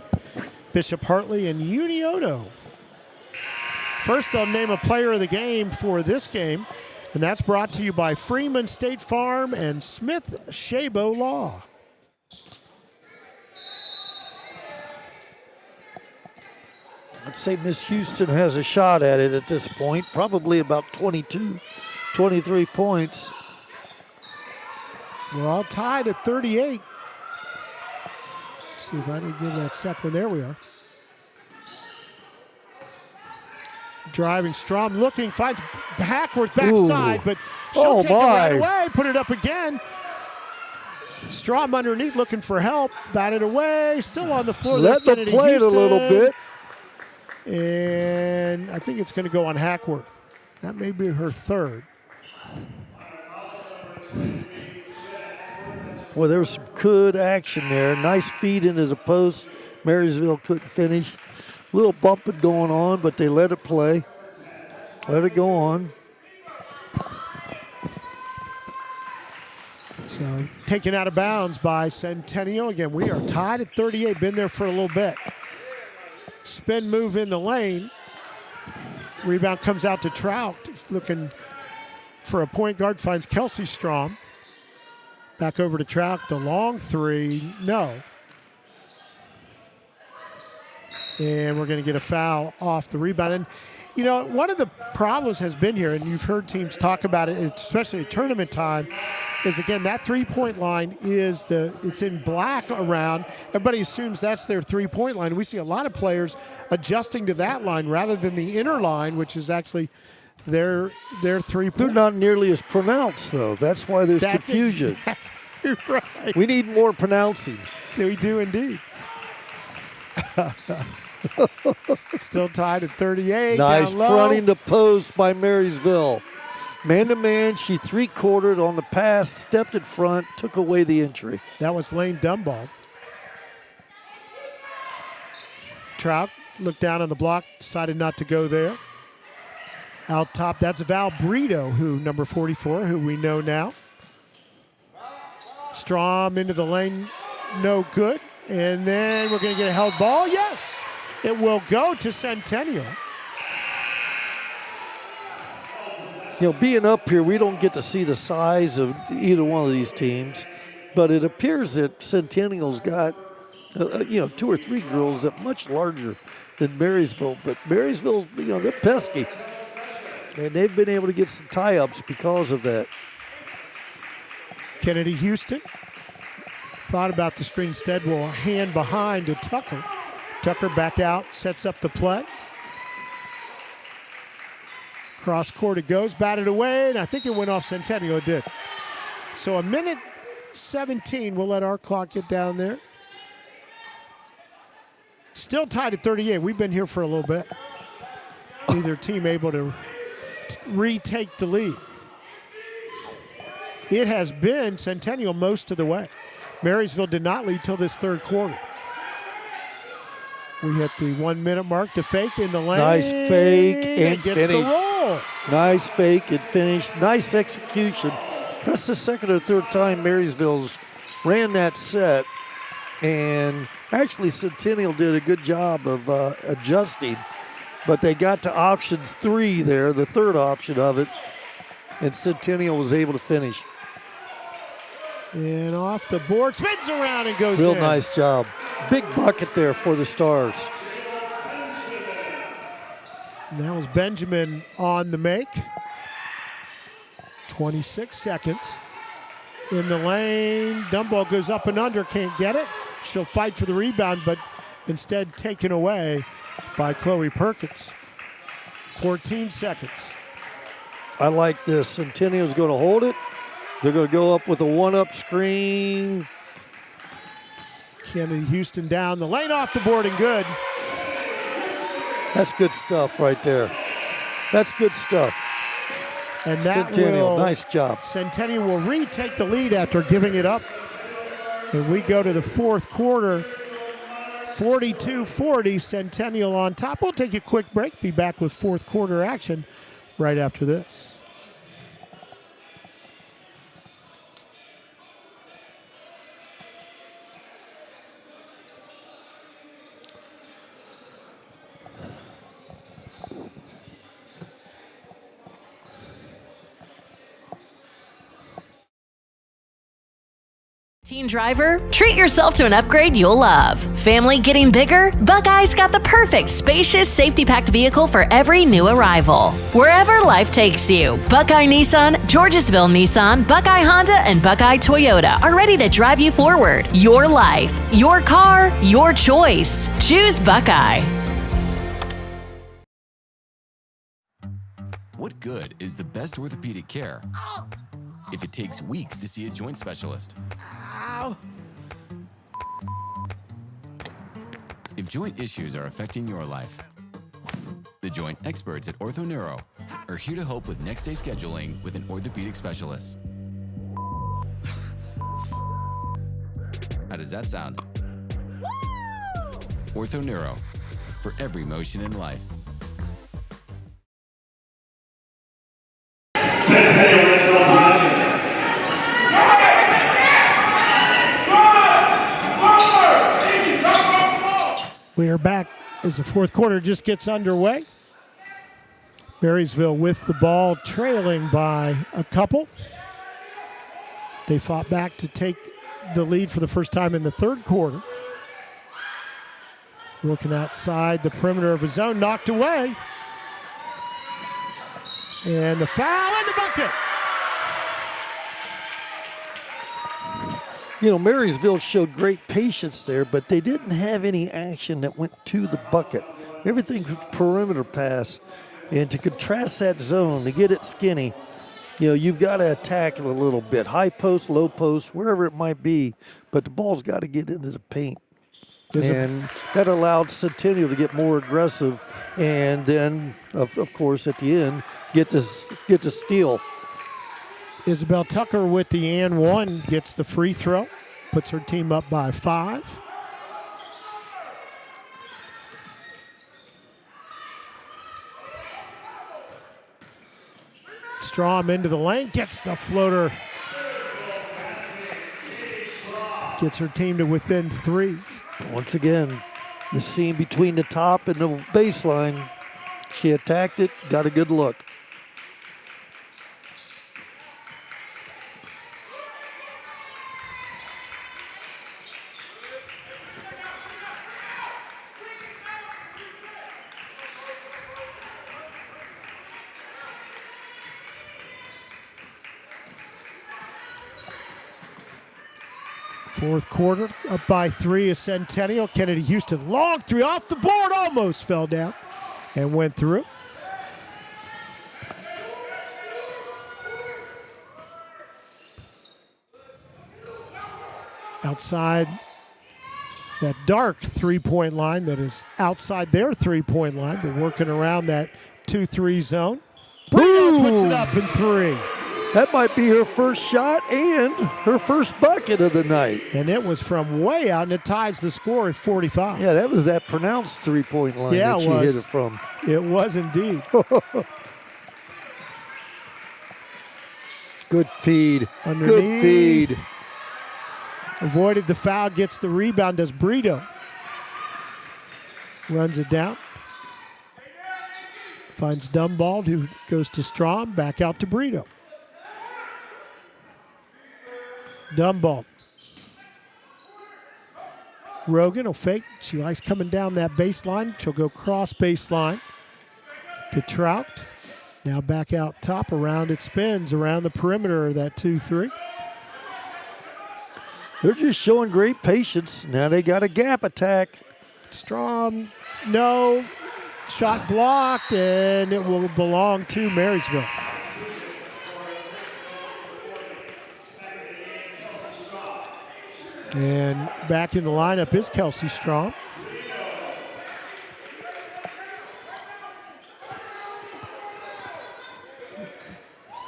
Bishop Hartley and Unioto. First, they'll name a player of the game for this game. And that's brought to you by Freeman State Farm and Smith Shabo Law. I'd say Miss Houston has a shot at it at this point. Probably about 22, 23 points. We're all tied at 38. Let's see if I can give that second. There we are. Driving Strom, looking, finds Hackworth backside, but she'll take it right away, put it up again. Strom underneath looking for help, batted away, still on the floor. Let them play it a little bit. And I think it's going to go on Hackworth. That may be her third. Well, there was some good action there. Nice feed into the post. Marysville couldn't finish. Little bumping going on, but they let it play. Let it go on. So taken out of bounds by Centennial. Again, we are tied at 38. Been there for a little bit. Spin move in the lane. Rebound comes out to Trout. Looking for a point guard. Finds Kelsey Strom. Back over to Trout. The long three. No. And we're going to get a foul off the rebound. And, you know, one of the problems has been here, and you've heard teams talk about it, especially at tournament time, is, again, that three-point line it's in black around. Everybody assumes that's their three-point line. We see a lot of players adjusting to that line rather than the inner line, which is actually their three-point. They're not nearly as pronounced, though. That's why there's confusion. Exactly right. We need more pronouncing. We do indeed. Still tied at 38. Nice fronting the post by Marysville. Man-to-man, she three-quartered on the pass, stepped in front, took away the entry. That was Lane Dunball. Trout looked down on the block, decided not to go there. Out top, that's Val Brito, number 44, who we know now. Strom into the lane, no good. And then we're going to get a held ball. Yes, it will go to Centennial. Being up here, we don't get to see the size of either one of these teams, but it appears that Centennial's got, 2 or 3 girls that much larger than Marysville. But Marysville, they're pesky, and they've been able to get some tie-ups because of that. Kennedy Houston thought about the screen instead. Will hand behind to Tucker. Tucker back out, sets up the play. Cross court it goes, batted away, and I think it went off Centennial. It did. So a minute 17. We'll let our clock get down there. Still tied at 38. We've been here for a little bit. Neither team able to retake the lead. It has been Centennial most of the way. Marysville did not lead till this third quarter. We hit the 1 minute mark. The fake in the lane. Nice fake and gets finish. The roll. Nice fake and finish. Nice execution. That's the second or third time Marysville's ran that set. And actually Centennial did a good job of adjusting. But they got to options 3 there, the third option of it. And Centennial was able to finish. And off the board, spins around and goes in. Real nice job. Big bucket there for the Stars. And that was Benjamin on the make. 26 seconds. In the lane, dumb ball goes up and under, can't get it. She'll fight for the rebound, but instead taken away by Chloe Perkins. 14 seconds. I like this. Centennial's going to hold it. They're going to go up with a one-up screen. Kennedy Houston down the lane, off the board and good. That's good stuff right there. That's good stuff. And that Centennial, nice job. Centennial will retake the lead after giving it up. And we go to the fourth quarter. 42-40, Centennial on top. We'll take a quick break. Be back with fourth quarter action right after this. Teen driver, treat yourself to an upgrade you'll love. Family getting bigger? Buckeye's got the perfect spacious, safety-packed vehicle for every new arrival. Wherever life takes you, Buckeye Nissan, Georgesville Nissan, Buckeye Honda, and Buckeye Toyota are ready to drive you forward. Your life, your car, your choice. Choose Buckeye. What good is the best orthopedic care if it takes weeks to see a joint specialist? If joint issues are affecting your life, the joint experts at OrthoNeuro are here to help with next-day scheduling with an orthopedic specialist. How does that sound? OrthoNeuro, for every motion in life. We are back as the fourth quarter just gets underway. Marysville with the ball, trailing by a couple. They fought back to take the lead for the first time in the third quarter. Looking outside the perimeter of his zone, knocked away. And the foul in the bucket. You know, Marysville showed great patience there, but they didn't have any action that went to the bucket. Everything was perimeter pass. And to contrast that zone, to get it skinny, you know, you've got to attack it a little bit. High post, low post, wherever it might be, but the ball's got to get into the paint. And that allowed Centennial to get more aggressive and then, of course, at the end, get to steal. Isabel Tucker with the and one gets the free throw, puts her team up by 5. Strom into the lane, gets the floater. Gets her team to within 3. Once again, the seam between the top and the baseline. She attacked it, got a good look. Fourth quarter, up by 3 is Centennial. Kennedy Houston, long 3 off the board, almost fell down and went through. Outside that dark 3-point line that is outside their 3-point line. They're working around that 2-3 zone. Brito puts it up in 3. That might be her first shot and her first bucket of the night. And it was from way out, and it ties the score at 45. Yeah, that was that pronounced 3-point line Yeah, that she hit it from. It was indeed. Good feed. Underneath. Good feed. Avoided the foul, gets the rebound, does Brito. Runs it down. Finds Dumbald, who goes to Strom, back out to Brito. Dumbald. Rogan will fake. She likes coming down that baseline. She'll go cross baseline to Trout. Now back out top. Around it spins around the perimeter of that 2-3. They're just showing great patience. Now they got a gap attack. Strom, no. Shot blocked, and it will belong to Marysville. And back in the lineup is Kelsey Strom.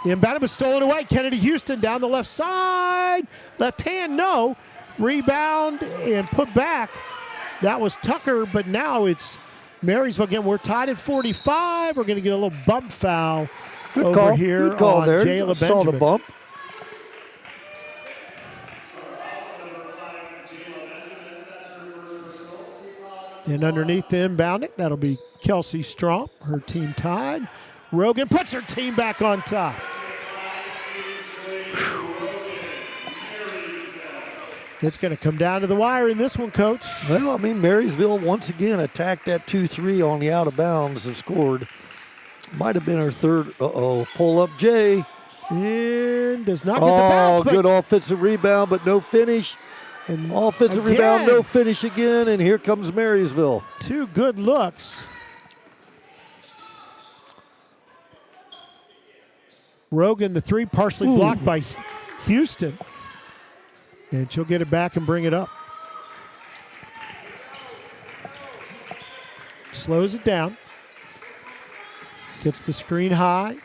The inbound was stolen away. Kennedy Houston down the left side. Left hand, no. Rebound and put back. That was Tucker, but now it's Marysville again. We're tied at 45. We're going to get a little bump foul over here Good call on there. Jayla Benjamin. Saw the bump. And underneath the inbound it, that'll be Kelsey Strom, her team tied. Rogan puts her team back on top. It's going to come down to the wire in this one, Coach. Well, I mean, Marysville once again attacked that 2-3 on the out of bounds and scored. Might have been her third. Pull up Jay. And does not get the bounce. Good offensive rebound, but no finish. And offensive rebound, no finish again, and here comes Marysville. 2 good looks. Rogan, the 3 partially blocked by Houston. And she'll get it back and bring it up. Slows it down. Gets the screen high.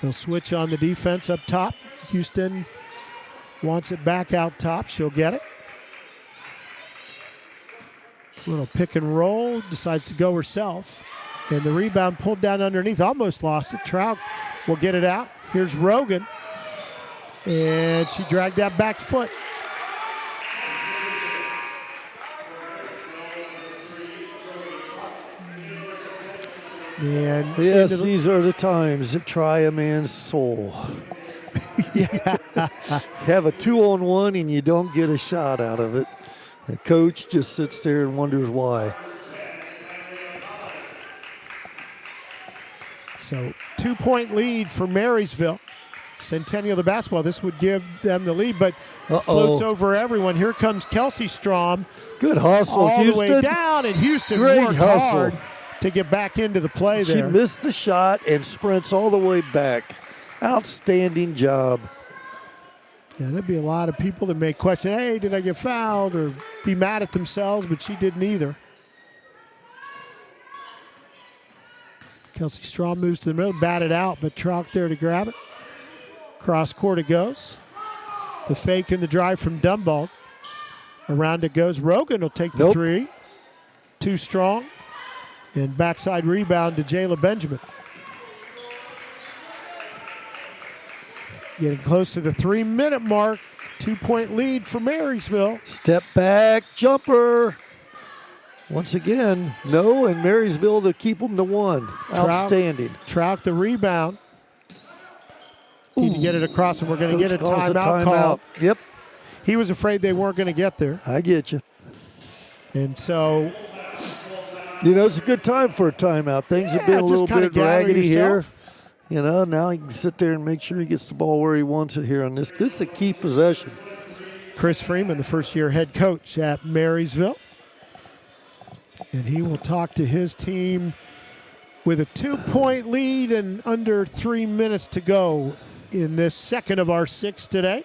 They'll switch on the defense up top. Houston wants it back out top. She'll get it. Little pick and roll. Decides to go herself. And the rebound pulled down underneath. Almost lost it. Trout will get it out. Here's Rogan. And she dragged that back foot. And yes, these are the times that try a man's soul. Have a 2-on-1 and you don't get a shot out of it. The coach just sits there and wonders why. So 2-point lead for Marysville. Centennial the basketball. This would give them the lead, but floats over everyone. Here comes Kelsey Strom. Good hustle, all Houston. the way down, and Houston worked hard to get back into the play there. She missed the shot and sprints all the way back. Outstanding job. Yeah, there'd be a lot of people that may question, hey, did I get fouled, or be mad at themselves, but she didn't either. Kelsey Strom moves to the middle, batted out, but Trout there to grab it. Cross court it goes. The fake and the drive from Dumbald. Around it goes. Rogan will take the 3. Too strong. And backside rebound to Jayla Benjamin. Getting close to the 3-minute mark. 2-point lead for Marysville. Step back jumper. Once again, no, and Marysville to keep them to 1. Outstanding. Trout the rebound. Need to get it across, and we're going to get a Coach calls timeout call. Yep, He was afraid they weren't going to get there. I get you. And so, It's a good time for a timeout. Things have been a little bit raggedy here. Now he can sit there and make sure he gets the ball where he wants it here on this. This is a key possession. Chris Freeman, the first-year head coach at Marysville. And he will talk to his team with a 2-point lead and under 3 minutes to go in this second of our 6 today.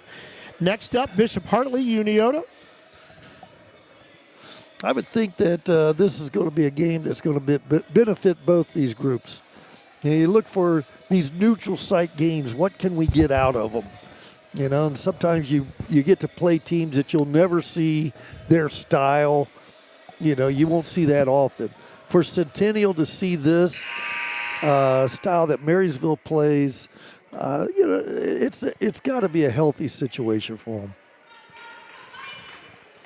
Next up, Bishop Hartley, Uniota. I would think that this is going to be a game that's going to benefit both these groups. You look for these neutral site games. What can we get out of them? And sometimes you get to play teams that you'll never see their style. You won't see that often. For Centennial to see this style that Marysville plays, it's got to be a healthy situation for them.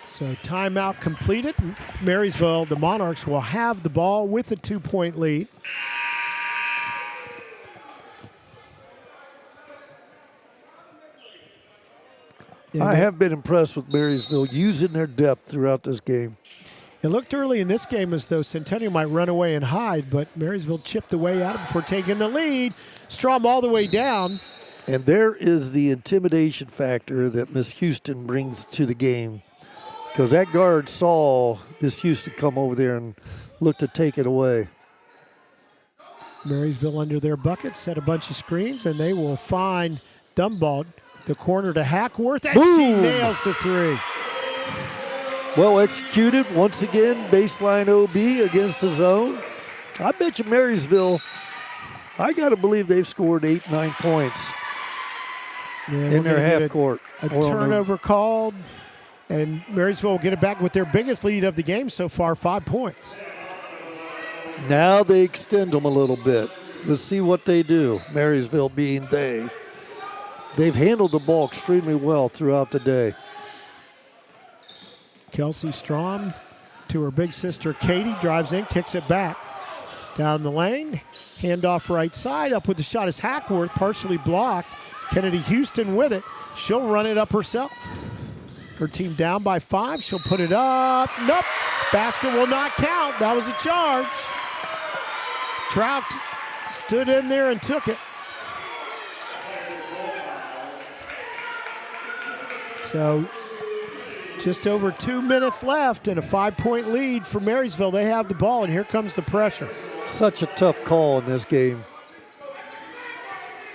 So timeout completed. Marysville, the Monarchs, will have the ball with a 2-point lead. I have been impressed with Marysville using their depth throughout this game. It looked early in this game as though Centennial might run away and hide, but Marysville chipped away at it before taking the lead. Strom all the way down. And there is the intimidation factor that Miss Houston brings to the game, because that guard saw Miss Houston come over there and look to take it away. Marysville under their bucket, set a bunch of screens, and they will find Dumbaugh, the corner to Hackworth, and Boom! She nails the 3. Well executed. Once again, baseline OB against the zone. I bet you Marysville, I got to believe they've scored 8-9 points in their half court. A turnover called, and Marysville will get it back with their biggest lead of the game so far, 5 points. Now they extend them a little bit. Let's see what they do, Marysville being they. They've handled the ball extremely well throughout the day. Kelsey Strom to her big sister Katie, drives in, kicks it back. Down the lane, handoff right side, up with the shot is Hackworth, partially blocked. Kennedy Houston with it. She'll run it up herself. Her team down by 5, she'll put it up. Nope, basket will not count. That was a charge. Trout stood in there and took it. So just over 2 minutes left and a 5-point lead for Marysville. They have the ball, and here comes the pressure. Such a tough call in this game.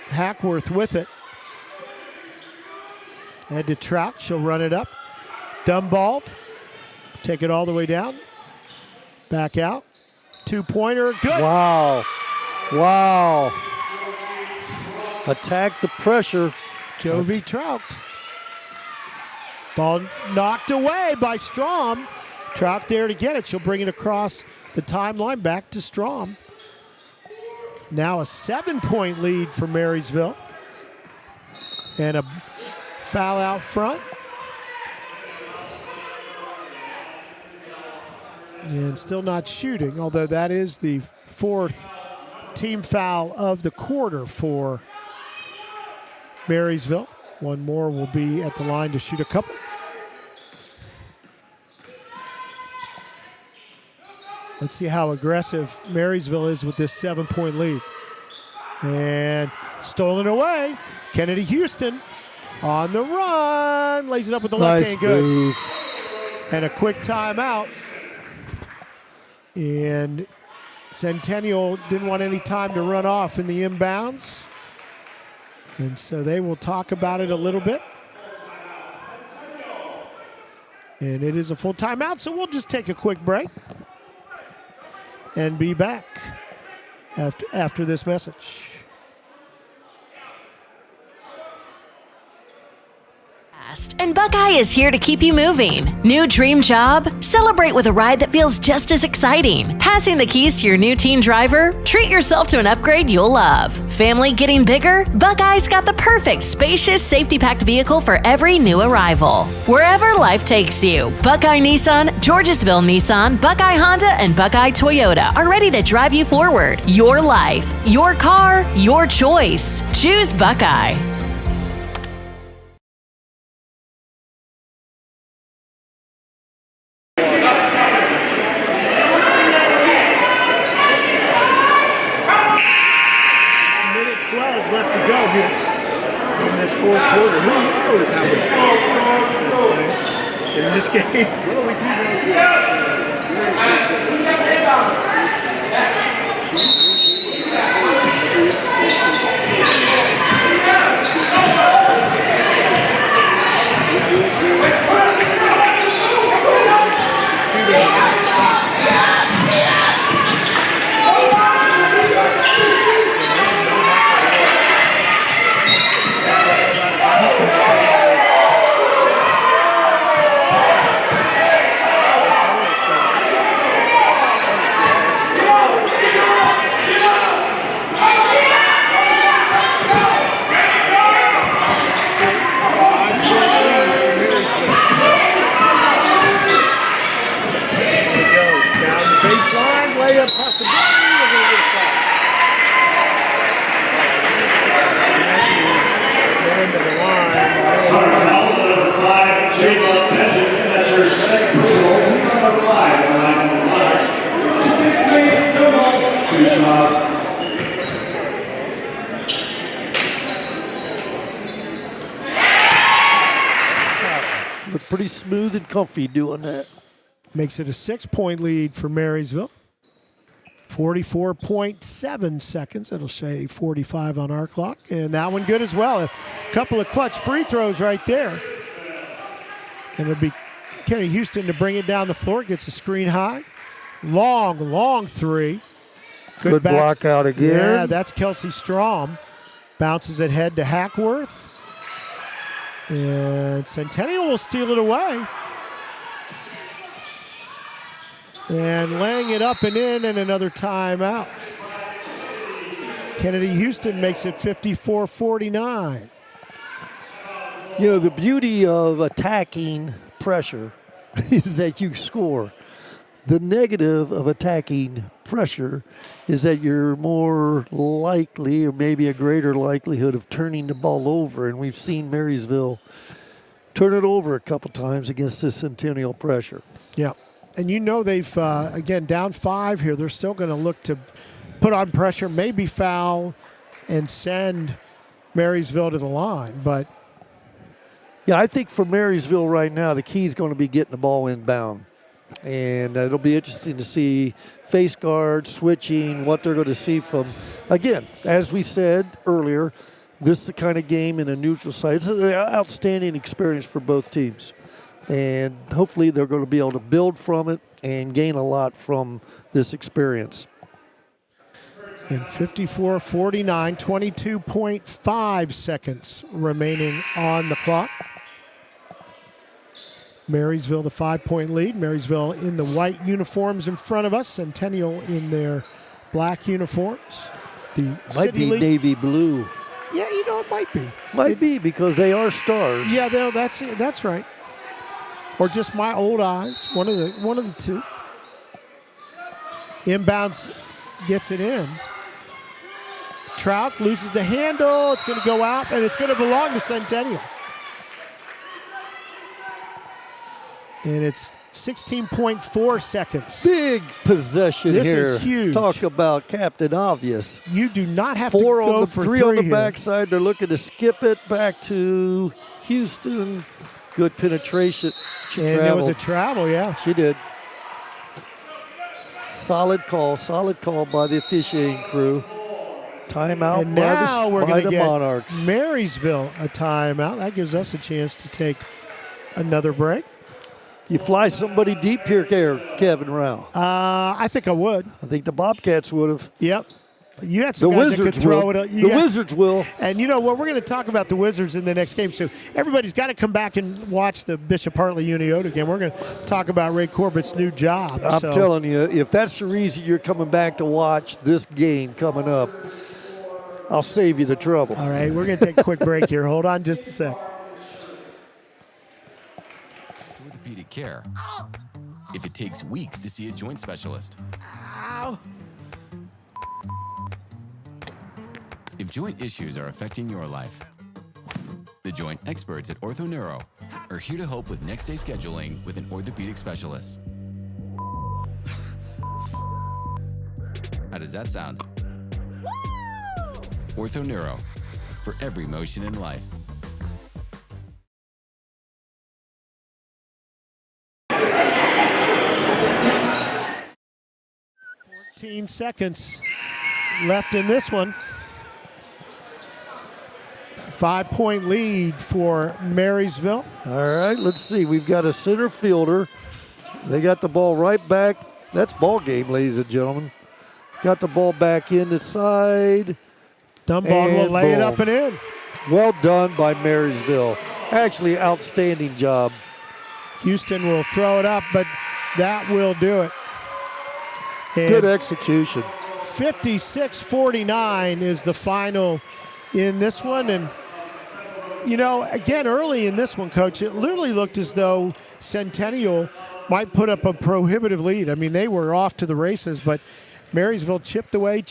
Hackworth with it. Head to Trout. She'll run it up. Dumbaugh. Take it all the way down. Back out. 2-pointer. Good. Wow. Wow. Attack the pressure. Jovi Trout. Ball knocked away by Strom. Trout there to get it. She'll bring it across the timeline back to Strom. Now a 7-point lead for Marysville. And a foul out front. And still not shooting, although that is the 4th team foul of the quarter for Marysville. One more will be at the line to shoot a couple. Let's see how aggressive Marysville is with this 7-point lead. And stolen away. Kennedy Houston on the run. Lays it up with the left hand. Good. Move. And a quick timeout. And Centennial didn't want any time to run off in the inbounds. And so they will talk about it a little bit. And it is a full timeout, so we'll just take a quick break and be back after this message. Fast, and Buckeye is here to keep you moving. New dream job? Celebrate with a ride that feels just as exciting. Passing the keys to your new teen driver? Treat yourself to an upgrade you'll love. Family getting bigger? Buckeye's got the perfect spacious, safety-packed vehicle for every new arrival. Wherever life takes you, Buckeye Nissan, Georgesville Nissan, Buckeye Honda, and Buckeye Toyota are ready to drive you forward. Your life, your car, your choice. Choose Buckeye. Left to go here in this fourth quarter. Who knows how much in this game? Well, we do Look pretty smooth and comfy doing that. Makes it a 6-point lead for Marysville. 44.7 seconds. It'll say 45 on our clock. And that one good as well. A couple of clutch free throws right there. And it'll be Kenny Houston to bring it down the floor. Gets a screen high. Long three. Good block out again. Yeah, that's Kelsey Strom. Bounces it head to Hackworth. And Centennial will steal it away. And laying it up and in, and another timeout. Kennedy Houston makes it 54-49. You know, the beauty of attacking pressure is that you score. The negative of attacking pressure is that you're more likely, or maybe a greater likelihood, of turning the ball over. And we've seen Marysville turn it over a couple times against this Centennial pressure. Yeah. And you know they've, again, down 5 here. They're still going to look to put on pressure, maybe foul, and send Marysville to the line. But yeah, I think for Marysville right now, the key is going to be getting the ball inbound. And it'll be interesting to see face guard, switching, what they're going to see from, again, as we said earlier, this is the kind of game in a neutral site. It's an outstanding experience for both teams. And hopefully they're going to be able to build from it and gain a lot from this experience. And 54-49, 22.5 seconds remaining on the clock. Marysville, the 5-point lead. Marysville in the white uniforms in front of us. Centennial in their black uniforms. The Might City be League. navy blue. Yeah, you know, it might be. Might be because they are stars. Yeah, that's right. Or just my old eyes. One of the two. Inbounds gets it in. Trout loses the handle. It's going to go out, and it's going to belong to Centennial. And it's 16.4 seconds. Big possession This here. is huge. Talk about Captain Obvious. You do not have Four to go on the for three on the here. backside. They're looking to skip it back to Houston. Good penetration. She And there was a travel, yeah. She did. Solid call by the officiating crew. Timeout And by now we're the going to get Monarchs. Marysville a timeout. That gives us a chance to take another break. You fly somebody deep here, Kevin Rao. I think I would. I think the Bobcats would have. Yep. You had some The guys that could Wizards throw will. it. The Wizards will. And you know what? We're going to talk about the Wizards in the next game. So everybody's got to come back and watch the Bishop Hartley Uniota game. We're going to talk about Ray Corbett's new job. I'm telling you, if that's the reason you're coming back to watch this game coming up, I'll save you the trouble. All right, we're going to take a quick break here. Hold on just a sec. Orthopedic care. If it takes weeks to see a joint specialist. If joint issues are affecting your life, the joint experts at OrthoNeuro are here to help with next day scheduling with an orthopedic specialist. How does that sound? OrthoNeuro, for every motion in life. 14 seconds left in this one. 5-point lead for Marysville. All right, let's see. We've got a center fielder. They got the ball right back. That's ball game, ladies and gentlemen. Got the ball back in the side. Dunbar will lay it up and in. Well done by Marysville. Actually, outstanding job. Houston will throw it up, but that will do it. And Good execution. 56-49 is the final in this one. And, you know, again, early in this one, Coach, it literally looked as though Centennial might put up a prohibitive lead. I mean, they were off to the races, but Marysville chipped away,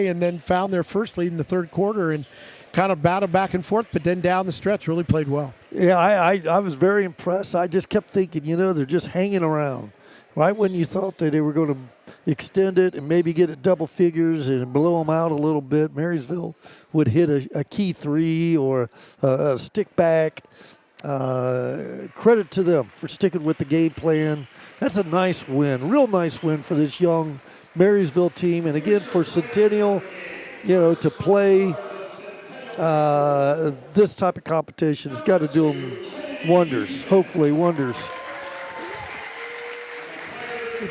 and then found their first lead in the third quarter and kind of battled back and forth, but then down the stretch really played well. Yeah, I was very impressed. I just kept thinking, you know, they're just hanging around. Right when you thought that they were going to extend it and maybe get it double figures and blow them out a little bit, Marysville would hit a key three or a stick back. Credit to them for sticking with the game plan. That's a nice win, real nice win for this young Marysville team. And again, for Centennial, you know, to play this type of competition, it's got to do them wonders, hopefully wonders.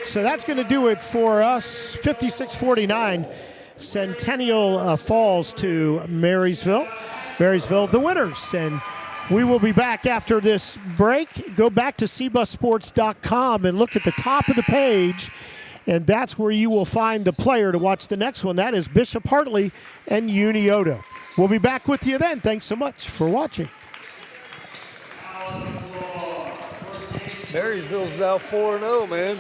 So that's going to do it for us. 56-49. Centennial falls to Marysville. Marysville, the winners. And we will be back after this break. Go back to cbussports.com and look at the top of the page. And that's where you will find the player to watch the next one. That is Bishop Hartley and Uniota. We'll be back with you then. Thanks so much for watching. Marysville's now 4-0, man.